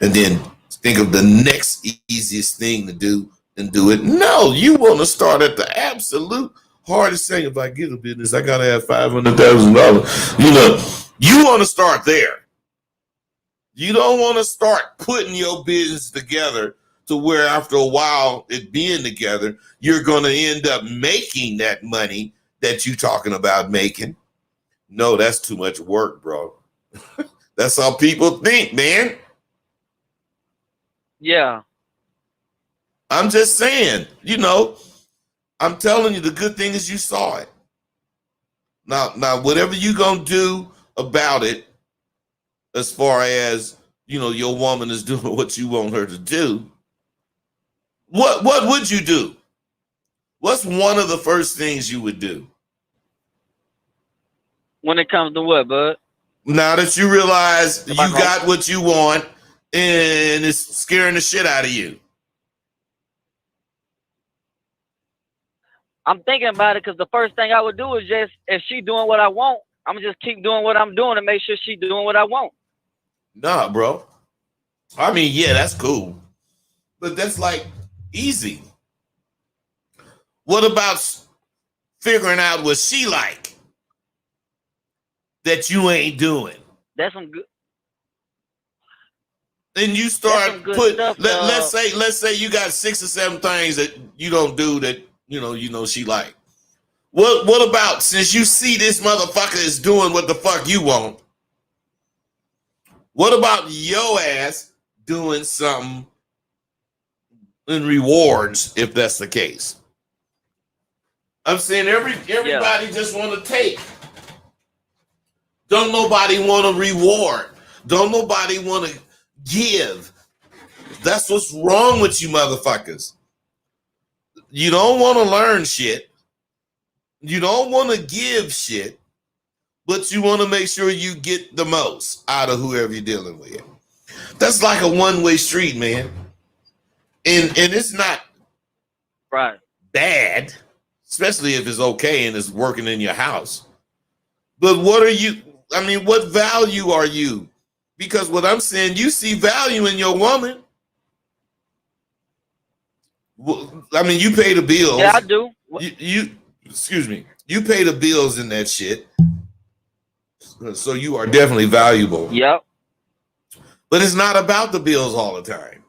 And then think of the next easiest thing to do and do it. No, you want to start at the absolute hardest thing. If I get a business, I got to have $500,000. You know, you want to start there. You don't want to start putting your business together to where after a while it being together, you're going to end up making that money that you're talking about making. No, that's too much work, bro. That's how people think, man. Yeah. I'm just saying, you know, I'm telling you, the good thing is you saw it. Now, whatever you're going to do about it, as far as, you know, your woman is doing what you want her to do, what would you do? What's one of the first things you would do? When it comes to what, bud? Now that you realize you got what you want and it's scaring the shit out of you. I'm thinking about it because the first thing I would do is just, if she doing what I want, I'm going to just keep doing what I'm doing to make sure she doing what I want. Nah, bro. I mean, yeah, that's cool. But that's like easy. What about figuring out what she like? that you ain't doing. That's some good. Then you That's start some good put. stuff. Let's say you got 6 or 7 things that you don't do that you know she like. What about since you see this motherfucker is doing what the fuck you want? What about your ass doing something in rewards if that's the case? I'm saying everybody just want to take. Don't nobody want to reward. Don't nobody want to give. That's what's wrong with you motherfuckers. You don't want to learn shit. You don't want to give shit, but you want to make sure you get the most out of whoever you're dealing with. That's like a one-way street, man. And it's not Right. bad, especially if it's okay and it's working in your house. But what value are you? Because what I'm saying, you see value in your woman. I mean, you pay the bills. Yeah, I do. Excuse me. You pay the bills in that shit. So you are definitely valuable. Yep. But it's not about the bills all the time.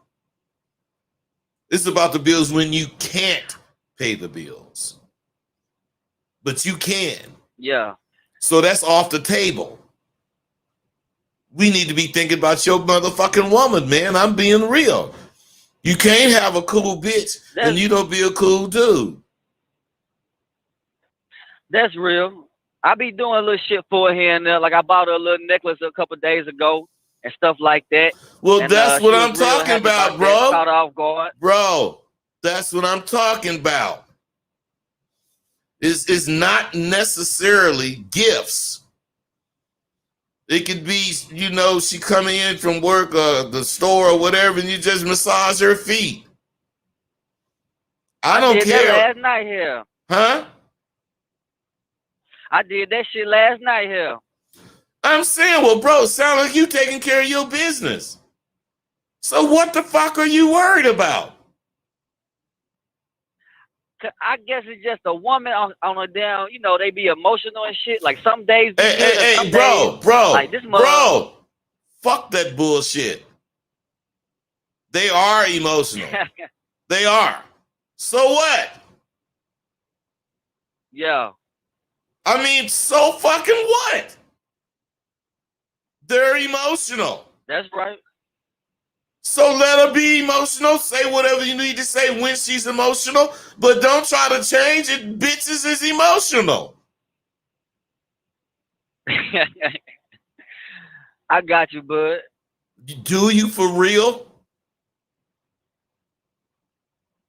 It's about the bills when you can't pay the bills. But you can. Yeah. So that's off the table. We need to be thinking about your motherfucking woman, man. I'm being real. You can't have a cool bitch and you don't be a cool dude. That's real. I be doing a little shit for her here and there. Like I bought her a little necklace a couple days ago and stuff like that. Well, and, that's what she I'm was real talking happy about, that. bro. Caught her off guard. Bro, that's what I'm talking about. It's not necessarily gifts. It could be, she coming in from work or the store or whatever, and you just massage her feet. I don't did care. That last night here. Huh? I did that shit last night here. I'm saying, well, bro, sound like you taking care of your business. So what the fuck are you worried about? I guess it's just a woman on a down, they be emotional and shit. Like some days be good and some bro, days, like this bro, fuck that bullshit. They are emotional. They are. So what? Yeah. I mean, so fucking what? They're emotional. That's right. So let her be emotional. Say whatever you need to say when she's emotional, but don't try to change it. Bitches is emotional. I got you, bud. Do you for real?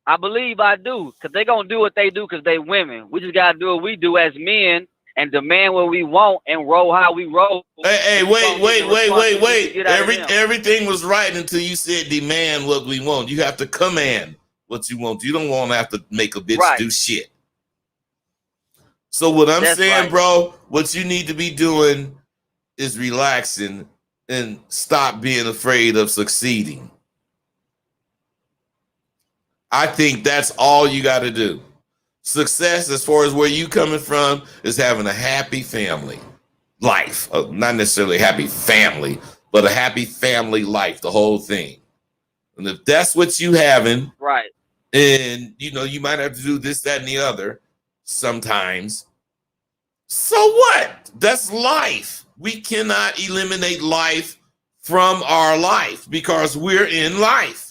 I believe I do, because they're going to do what they do because they women. We just got to do what we do as men and demand what we want and roll how we roll. Hey, wait. Everything was right until you said demand what we want. You have to command what you want. You don't want to have to make a bitch do shit. So what I'm saying, bro, what you need to be doing is relaxing and stop being afraid of succeeding. I think that's all you got to do. Success, as far as where you coming from, is having a happy family life. Not necessarily a happy family, but a happy family life, the whole thing. And if that's what you having, right, and you might have to do this, that, and the other sometimes. So what? That's life. We cannot eliminate life from our life because we're in life.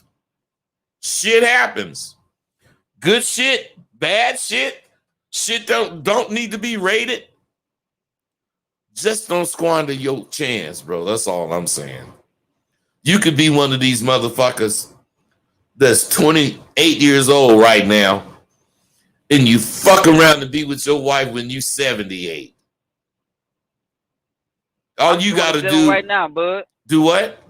Shit happens. Good shit, bad shit. Shit don't need to be rated. Just don't squander your chance, bro. That's all I'm saying. You could be one of these motherfuckers that's 28 years old right now, and you fuck around to be with your wife when you 78. All you got to do right now, bud. Do what?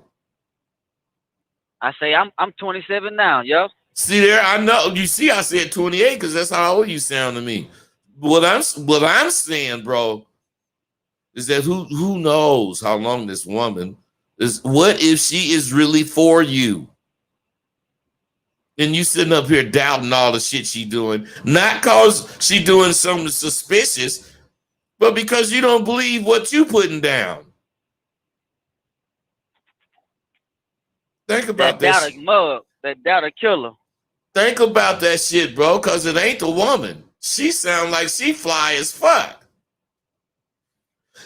I say I'm 27 now, yo. See there, I know. You see, I said 28 because that's how old you sound to me. What I'm saying, bro, is that who knows how long this woman is? What if she is really for you? And you sitting up here doubting all the shit she doing, not cause she doing something suspicious, But because you don't believe what you putting down. Think about that this. doubter mug, that doubter killer. Think about that shit, bro, because it ain't the woman. She sound like she fly as fuck.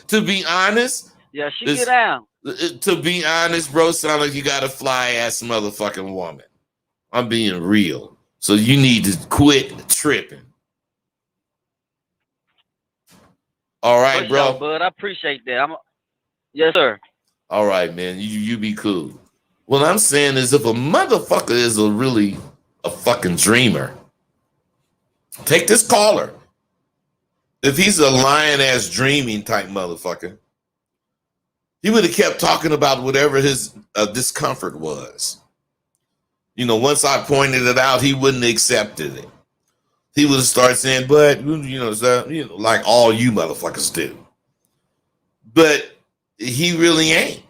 To be honest, Yeah, she get down. to be honest, bro, sound like you got a fly ass motherfucking woman. I'm being real. So you need to quit tripping. All right, For bro. sure, bud. I appreciate that. Yes, sir. All right, man. You be cool. What I'm saying is if a motherfucker is really a fucking dreamer, take this caller. If he's a lying ass dreaming type motherfucker, he would have kept talking about whatever his discomfort was. You know, once I pointed it out, he wouldn't have accepted it. He would have started saying, but, like all you motherfuckers do. But he really ain't.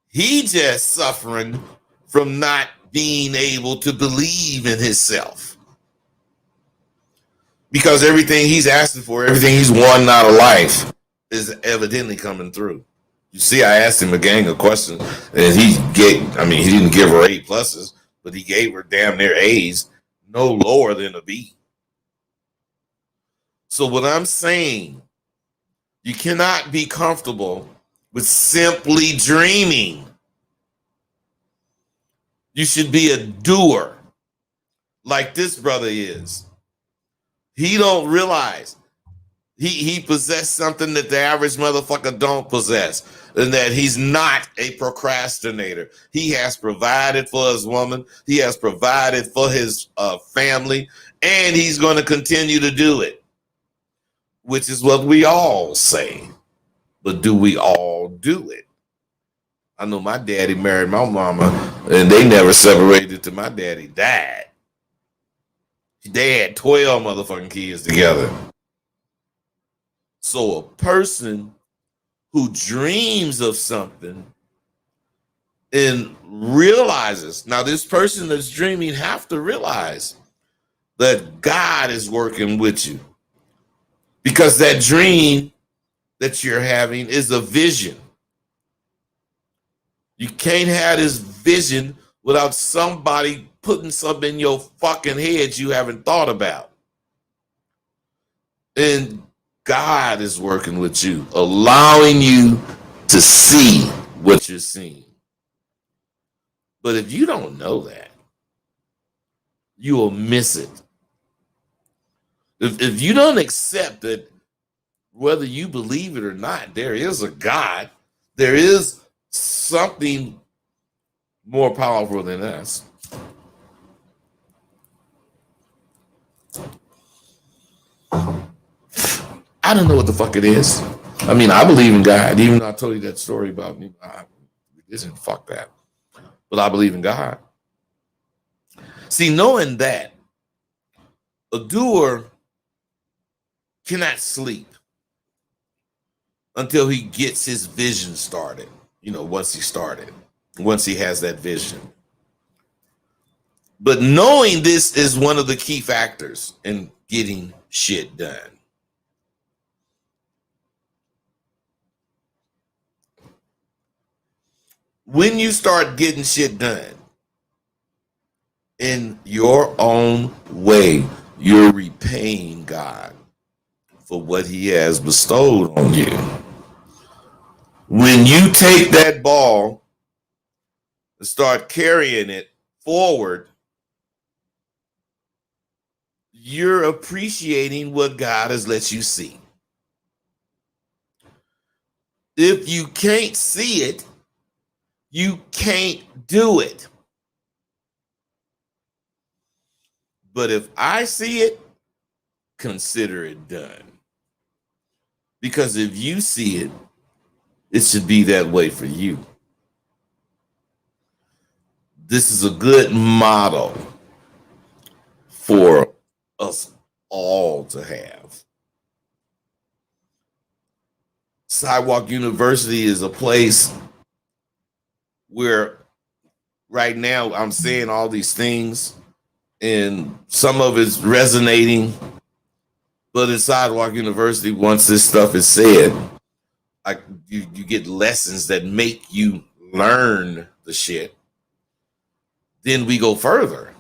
He just suffering from not being able to believe in himself. Because everything he's asking for, everything he's wanting out of life is evidently coming through. You see, I asked him a gang of questions, and he didn't give her A pluses, but he gave her damn near A's, no lower than a B. So what I'm saying, you cannot be comfortable with simply dreaming. You should be a doer, like this brother is. He don't realize he possessed something that the average motherfucker don't possess, and that he's not a procrastinator. He has provided for his woman. He has provided for his family, and he's going to continue to do it, which is what we all say. But do we all do it? I know my daddy married my mama, and they never separated till my daddy died. They had 12 motherfucking kids together. So a person who dreams of something and realizes, now this person that's dreaming have to realize that God is working with you. Because that dream that you're having is a vision. You can't have this vision without somebody putting something in your fucking head you haven't thought about. And God is working with you, allowing you to see what you're seeing. But if you don't know that, you will miss it. If you don't accept that, whether you believe it or not, there is a God, there is something more powerful than us. I don't know what the fuck it is. I mean, I believe in God, even though I told you that story about me. Fuck that. But I believe in God. See, knowing that, a doer cannot sleep until he gets his vision started. Once he has that vision. But knowing this is one of the key factors in getting shit done. When you start getting shit done in your own way, you're repaying God for what he has bestowed on you. When you take that ball and start carrying it forward, you're appreciating what God has let you see. If you can't see it, you can't do it. But if I see it, consider it done. Because if you see it, it should be that way for you. This is a good model for us all to have. Sidewalk University is a place where right now I'm saying all these things and some of it's resonating, But at Sidewalk University, once this stuff is said, you get lessons that make you learn the shit. Then we go further.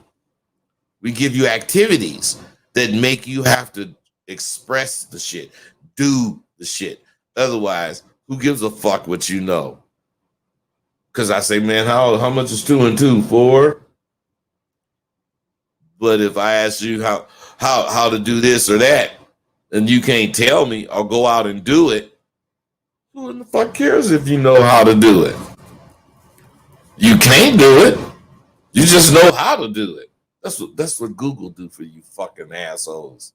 We give you activities that make you have to express the shit, do the shit. Otherwise, who gives a fuck what you know? Because I say, man, how much is 2 and 2? 4? But if I ask you how to do this or that, and you can't tell me or go out and do it, who in the fuck cares if you know how to do it? You can't do it. You just know how to do it. That's what Google do for you fucking assholes.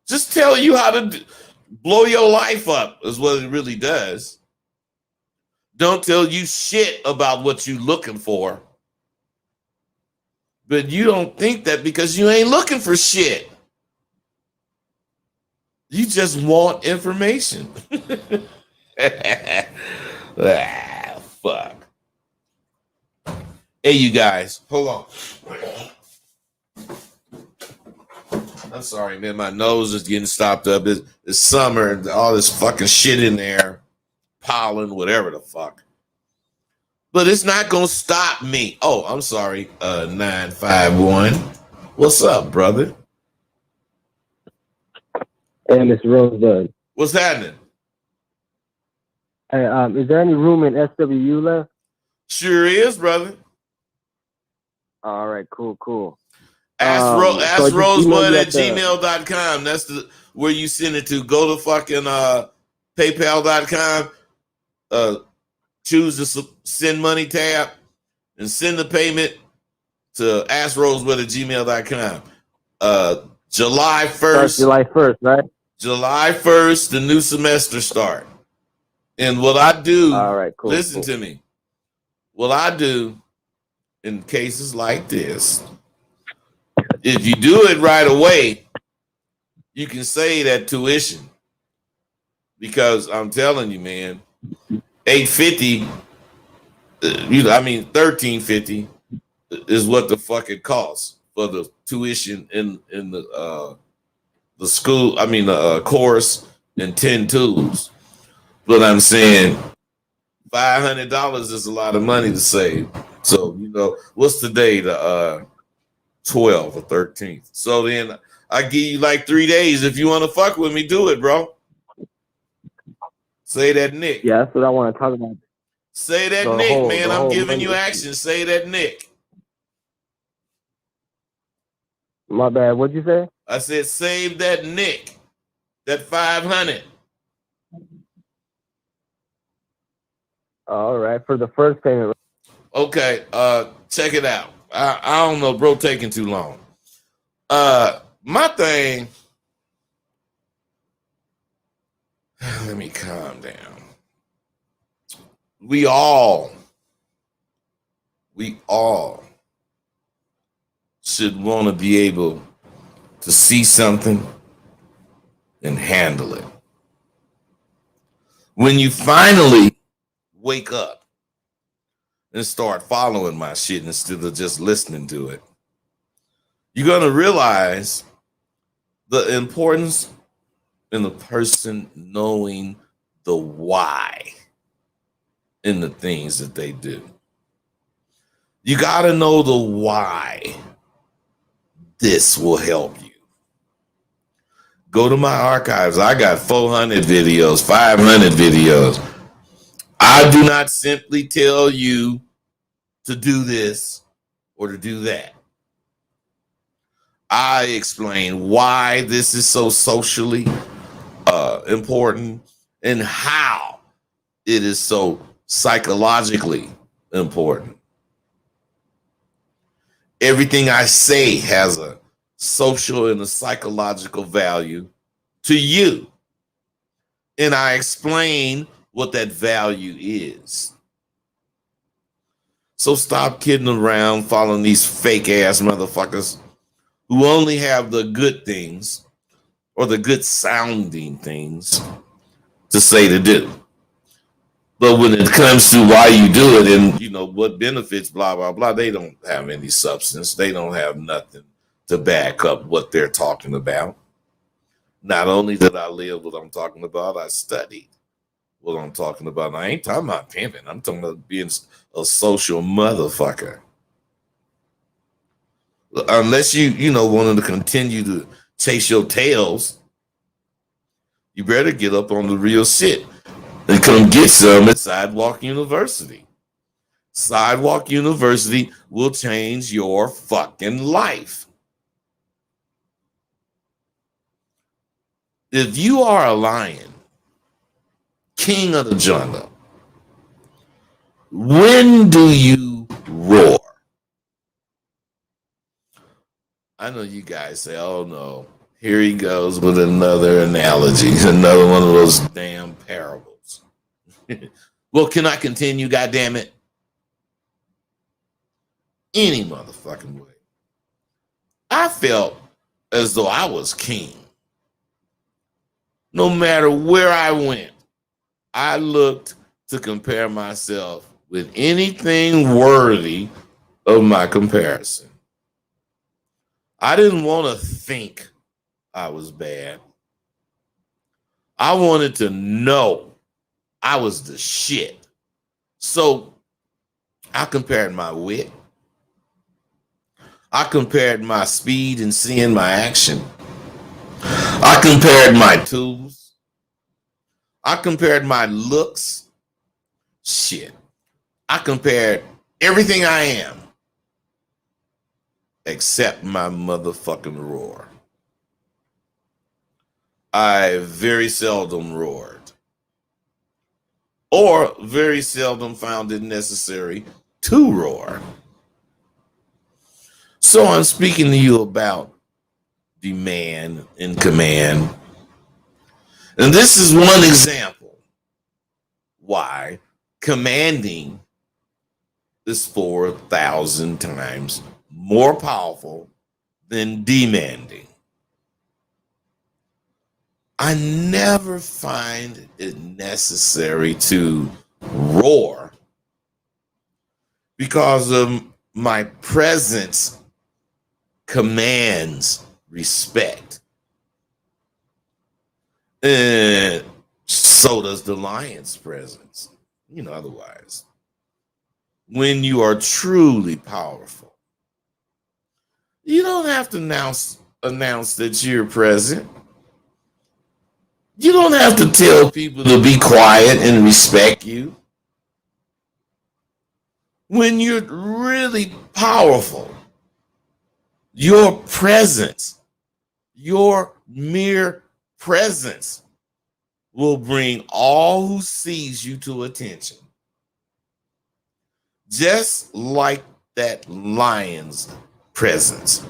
Just tell you how to blow your life up is what it really does. Don't tell you shit about what you're looking for. But you don't think that because you ain't looking for shit. You just want information. Fuck. Hey, you guys, hold on. I'm sorry, man. My nose is getting stopped up. It's summer and all this fucking shit in there. Pollen, whatever the fuck. But it's not going to stop me. Oh, I'm sorry, 951. What's up, brother? Hey, Mr. Rosebud. What's happening? Hey, is there any room in SWU left? Sure is, brother. All right, cool. Ask so Rosebud at gmail.com. That's where you send it to. Go to fucking paypal.com. Choose the send money tab and send the payment to askrosebud at gmail.com. July 1st. July 1st, right? July 1st, the new semester start. And what I do, all right, cool. Listen to me. What I do in cases like this, if you do it right away, you can save that tuition. Because I'm telling you, man, $850, $1350 is what the fuck it costs for the tuition in the school. The course and 10 tools. But I'm saying $500 is a lot of money to save. So, what's the day? The 12th or 13th. So then I give you like 3 days. If you want to fuck with me, do it, bro. Say that, Nick. Yeah, that's what I want to talk about. Say that, Nick, man. I'm giving you action. Say that, Nick. My bad. What'd you say? I said save that, Nick. That 500. All right, for the first payment. Okay, check it out. I don't know, bro, taking too long. My thing. Let me calm down. We all should want to be able to see something and handle it. When you finally wake up and start following my shit instead of just listening to it, you're going to realize the importance in the person knowing the why in the things that they do. You got to know the why. This will help you. Go to my archives. I got 400 videos, 500 videos. I do not simply tell you to do this or to do that. I explain why this is so socially important and how it is so psychologically important. Everything I say has a social and a psychological value to you. And I explain what that value is. So stop kidding around following these fake ass motherfuckers who only have the good things or the good sounding things to say to do. But when it comes to why you do it and what benefits, blah, blah, blah, they don't have any substance. They don't have nothing to back up what they're talking about. Not only did I live what I'm talking about, I studied what I'm talking about. And I ain't talking about pimping. I'm talking about being a social motherfucker. Unless you wanted to continue to chase your tails, you better get up on the real shit and come get some at Sidewalk University. Sidewalk University will change your fucking life. If you are a lion, king of the jungle, when do you roar? I know you guys say, oh no, here he goes with another analogy, another one of those damn parables. Well, can I continue, goddammit? Any motherfucking way. I felt as though I was king. No matter where I went, I looked to compare myself with anything worthy of my comparison. I didn't want to think I was bad. I wanted to know I was the shit. So I compared my wit. I compared my speed and seeing my action. I compared my tools. I compared my looks. Shit. I compared everything I am except my motherfucking roar. I very seldom roared, or very seldom found it necessary to roar. So I'm speaking to you about demand and command. And this is one example why commanding is 4,000 times more powerful than demanding. I never find it necessary to roar because of my presence commands respect. And so does the lion's presence. Otherwise, when you are truly powerful, you don't have to announce that you're present. You don't have to tell people to be quiet and respect you. When you're really powerful, your presence, your mere presence will bring all who sees you to attention. Just like that lion's presence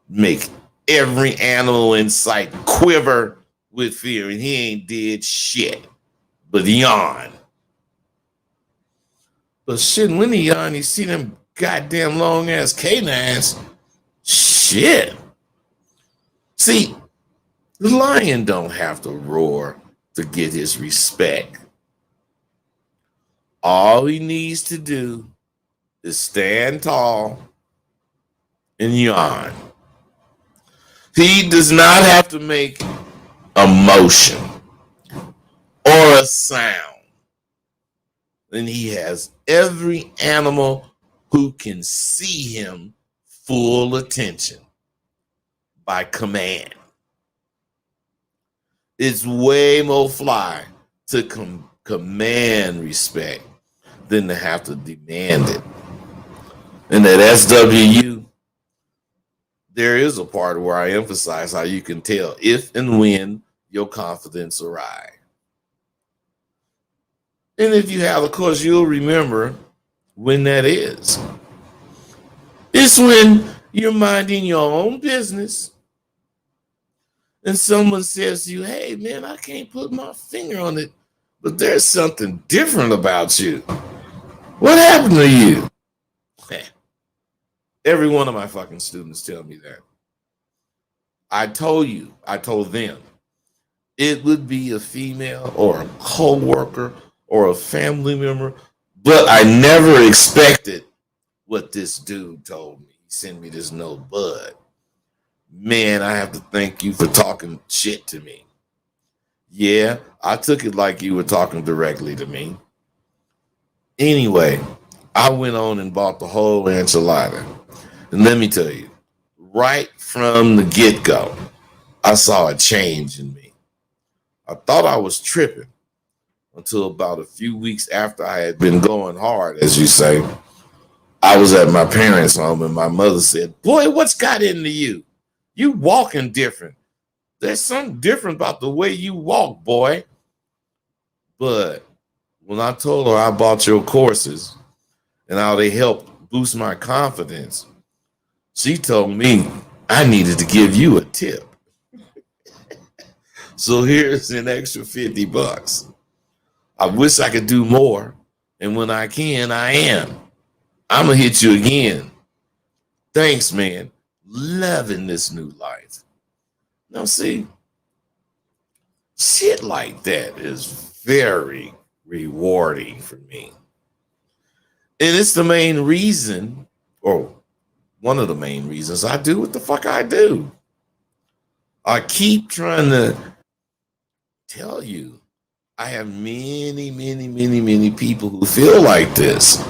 make every animal in sight quiver with fear, and he ain't did shit but yawn. But shit, when he yawn, you see them goddamn long ass canines. Shit. See, the lion don't have to roar to get his respect. All he needs to do is stand tall and yawn. He does not have to make a motion or a sound. And he has every animal who can see him full attention by command. It's way more fly to command respect than to have to demand it. And at SWU, there is a part where I emphasize how you can tell if and when your confidence arrives. And if you have, of course, you'll remember when that is. It's when you're minding your own business and someone says to you, hey, man, I can't put my finger on it, but there's something different about you. What happened to you? Every one of my fucking students tell me that. I told them, it would be a female or a co-worker or a family member, but I never expected what this dude told me. He sent me this note, Bud. Man, I have to thank you for talking shit to me. Yeah, I took it like you were talking directly to me. Anyway, I went on and bought the whole enchilada. And let me tell you, right from the get-go, I saw a change in me. I thought I was tripping until about a few weeks after I had been going hard, as you say. I was at my parents' home and my mother said, "Boy, what's got into you? You walking different. There's something different about the way you walk, boy." But when I told her I bought your courses and how they helped boost my confidence, she told me I needed to give you a tip. So here's an extra $50. I wish I could do more. And when I can, I am. I'm going to hit you again. Thanks, man. Loving this new life. Now, see, shit like that is very rewarding for me. And it's the main reason, or one of the main reasons I do what the fuck I do. I keep trying to tell you, I have many people who feel like this.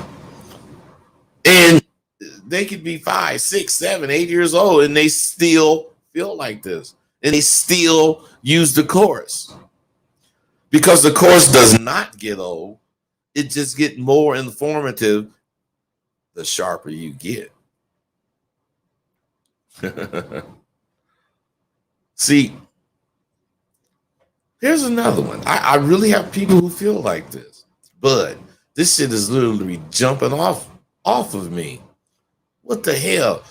And they could be 5, 6, 7, 8 years old and they still feel like this. And they still use the course. Because the course does not get old. It just gets more informative the sharper you get. See, here's another one. I really have people who feel like this, but this shit is literally jumping off of me. What the hell?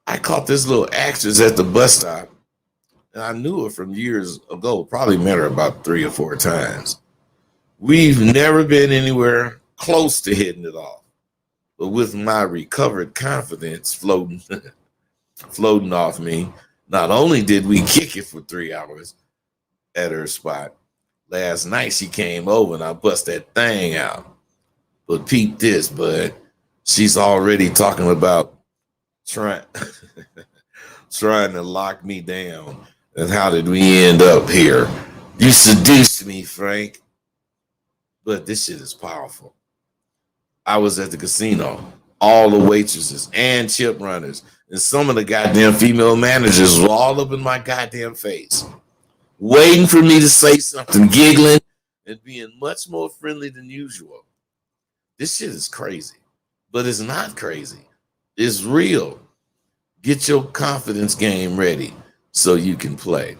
I caught this little actress at the bus stop, and I knew her from years ago. Probably met her about 3 or 4 times. We've never been anywhere close to hitting it off, but with my recovered confidence floating off me, not only did we kick it for 3 hours at her spot, last night she came over and I bust that thing out. But peep this, bud. She's already talking about trying to lock me down. And how did we end up here? You seduced me, Frank. But this shit is powerful. I was at the casino. All the waitresses and chip runners and some of the goddamn female managers were all up in my goddamn face, waiting for me to say something, giggling and being much more friendly than usual. This shit is crazy, but it's not crazy. It's real. Get your confidence game ready so you can play.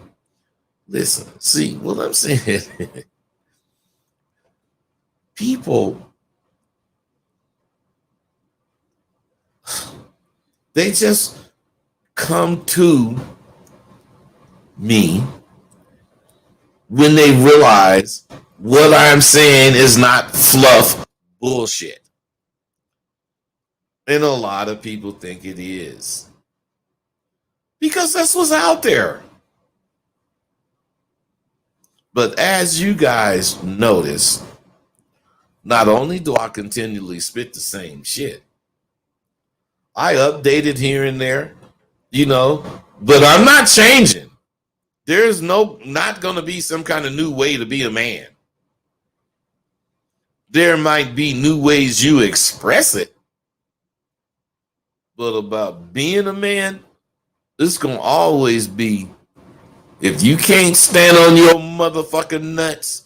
Listen, see what I'm saying? People, they just come to me when they realize what I'm saying is not fluff bullshit. And a lot of people think it is. Because that's what's out there. But as you guys notice, not only do I continually spit the same shit, I update it here and there, but I'm not changing. There's not going to be some kind of new way to be a man. There might be new ways you express it. But about being a man, it's going to always be, if you can't stand on your motherfucking nuts,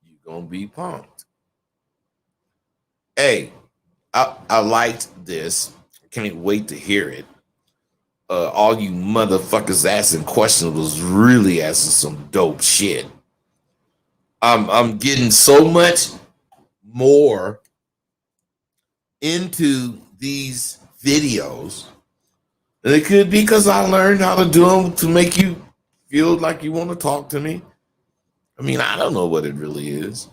you're going to be punked. Hey, I liked this. I can't wait to hear it. All you motherfuckers asking questions was really asking some dope shit. I'm getting so much more into these videos. And it could be because I learned how to do them to make you feel like you want to talk to me. I mean, I don't know what it really is.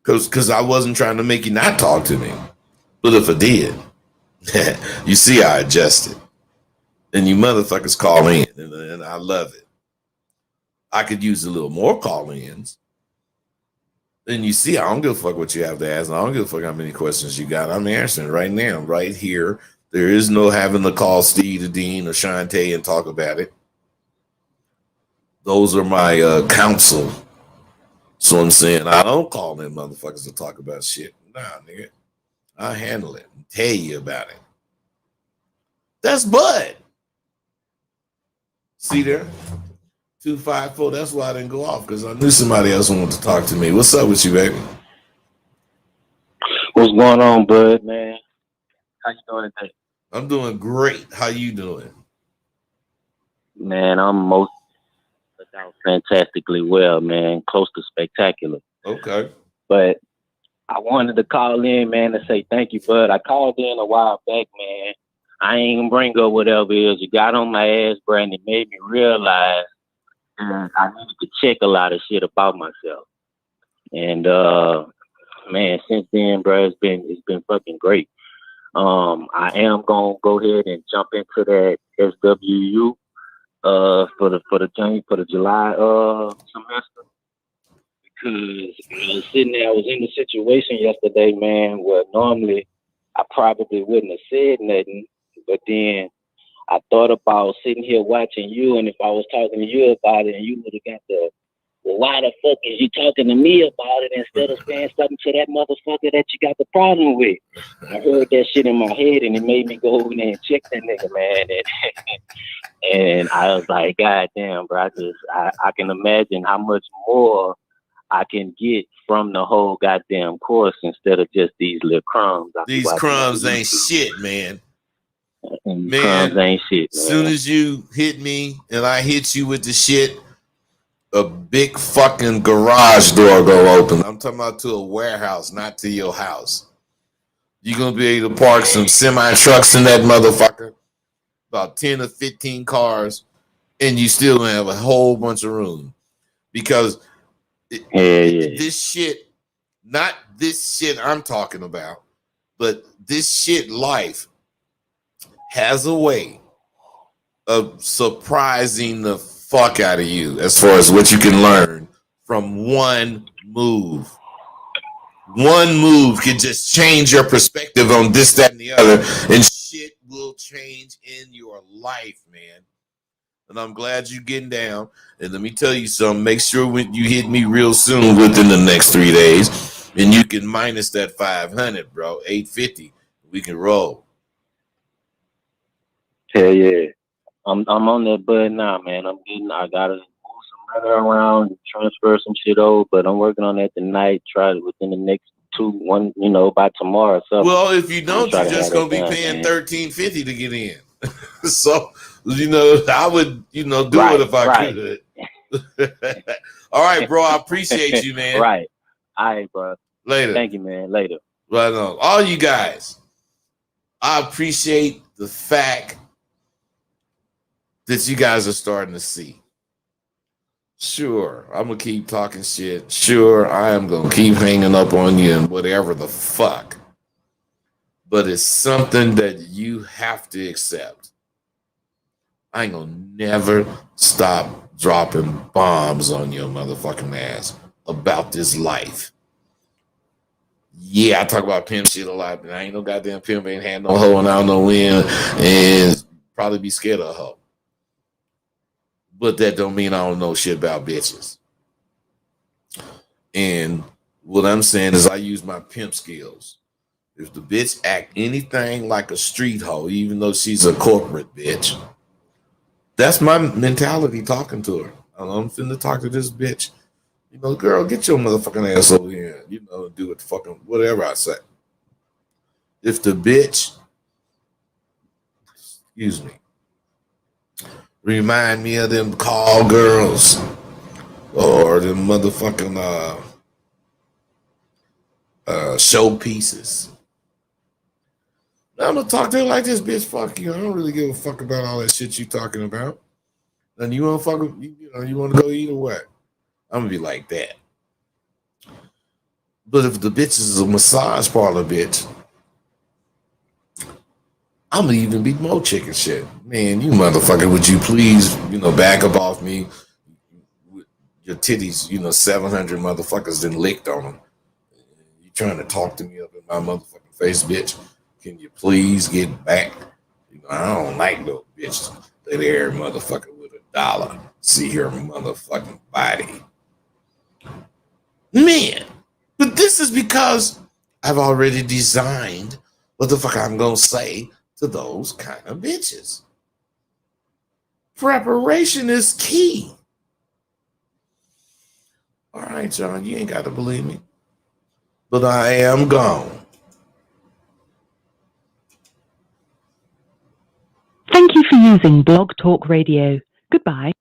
Because I wasn't trying to make you not talk to me. But if I did, you see I adjusted. And you motherfuckers call in, and I love it. I could use a little more call-ins. And you see, I don't give a fuck what you have to ask. I don't give a fuck how many questions you got. I'm answering right now, right here, There is no having to call Steve the Dean or Shantae and talk about it. Those are my counsel. So I'm saying I don't call them motherfuckers to talk about shit. Nah, nigga. I'll handle it and tell you about it. That's Bud. See there? 254. That's why I didn't go off, because I knew somebody else wanted to talk to me. What's up with you, baby? What's going on, Bud, man? How you doing today? I'm doing great. How you doing? Man, I'm most without fantastically well, man. Close to spectacular. Okay. But I wanted to call in, man, to say thank you, Bud. I called in a while back, man. I ain't gonna bring up whatever it is. You got on my ass, Brandon. It made me realize that I needed to check a lot of shit about myself. And man, since then, bro, it's been fucking great. I am gonna go ahead and jump into that SWU for the July semester, because I was sitting there. I was in the situation yesterday, man, where normally I probably wouldn't have said nothing, but then I thought about sitting here watching you, and if I was talking to you about it, and you would have got the, well, why the fuck is you talking to me about it instead of saying something to that motherfucker that you got the problem with? I heard that shit in my head, and it made me go over there and check that nigga, man. And I was like, God damn, bro, I can imagine how much more I can get from the whole goddamn course instead of just these little crumbs. These crumbs ain't shit, man. Man, crumbs ain't shit, man. As soon as you hit me and I hit you with the shit, a big fucking garage door go open. I'm talking about to a warehouse, not to your house. You're going to be able to park some semi-trucks in that motherfucker, about 10 or 15 cars, and you still going to have a whole bunch of room. Because this shit, not this shit I'm talking about, but this shit life has a way of surprising the fuck out of you as far as what you can learn from one move. One move can just change your perspective on this, that, and the other, and shit will change in your life, man. And I'm glad you're getting down. And let me tell you something. Make sure when you hit me real soon within the next 3 days, and you can minus that 500, bro. 850. We can roll. Hell yeah. I'm on that bud now, man. I gotta move some money around, transfer some shit over, but I'm working on that tonight. Try it within the next 2, 1, by tomorrow. So well, if you don't, you're just gonna be paying $13.50 to get in. So I would, do it if I could. All right, bro. I appreciate you, man. Right. All right, bro. Later. Thank you, man. Later. Right on. All you guys, I appreciate the fact that you guys are starting to see. Sure, I'm going to keep talking shit. Sure, I am going to keep hanging up on you and whatever the fuck. But it's something that you have to accept. I ain't going to never stop dropping bombs on your motherfucking ass about this life. Yeah, I talk about pimp shit a lot, but I ain't no goddamn pimp, ain't had no hoe and I don't know when, and probably be scared of a hoe. But that don't mean I don't know shit about bitches. And what I'm saying is I use my pimp skills. If the bitch act anything like a street hoe, even though she's a corporate bitch, that's my mentality talking to her. I'm finna talk to this bitch. Girl, get your motherfucking ass over here. Do it fucking whatever I say. If the bitch, remind me of them call girls or them motherfucking showpieces. I'm gonna talk to her like this, bitch. Fuck you. I don't really give a fuck about all that shit you talking about. And you wanna fuck with, you wanna go eat or what? I'm gonna be like that. But if the bitch is a massage parlor bitch, I'm gonna even be more chicken shit. Man, you motherfucker, would you please, back up off me? Your titties, 700 motherfuckers then licked on them. You trying to talk to me up in my motherfucking face, bitch? Can you please get back? You know, I don't like no bitch that every motherfucker with $1 see her motherfucking body. Man, but this is because I've already designed what the fuck I'm gonna say to those kind of bitches. Preparation is key. All right, John, you ain't got to believe me, but I am gone. Thank you for using Blog Talk Radio. Goodbye.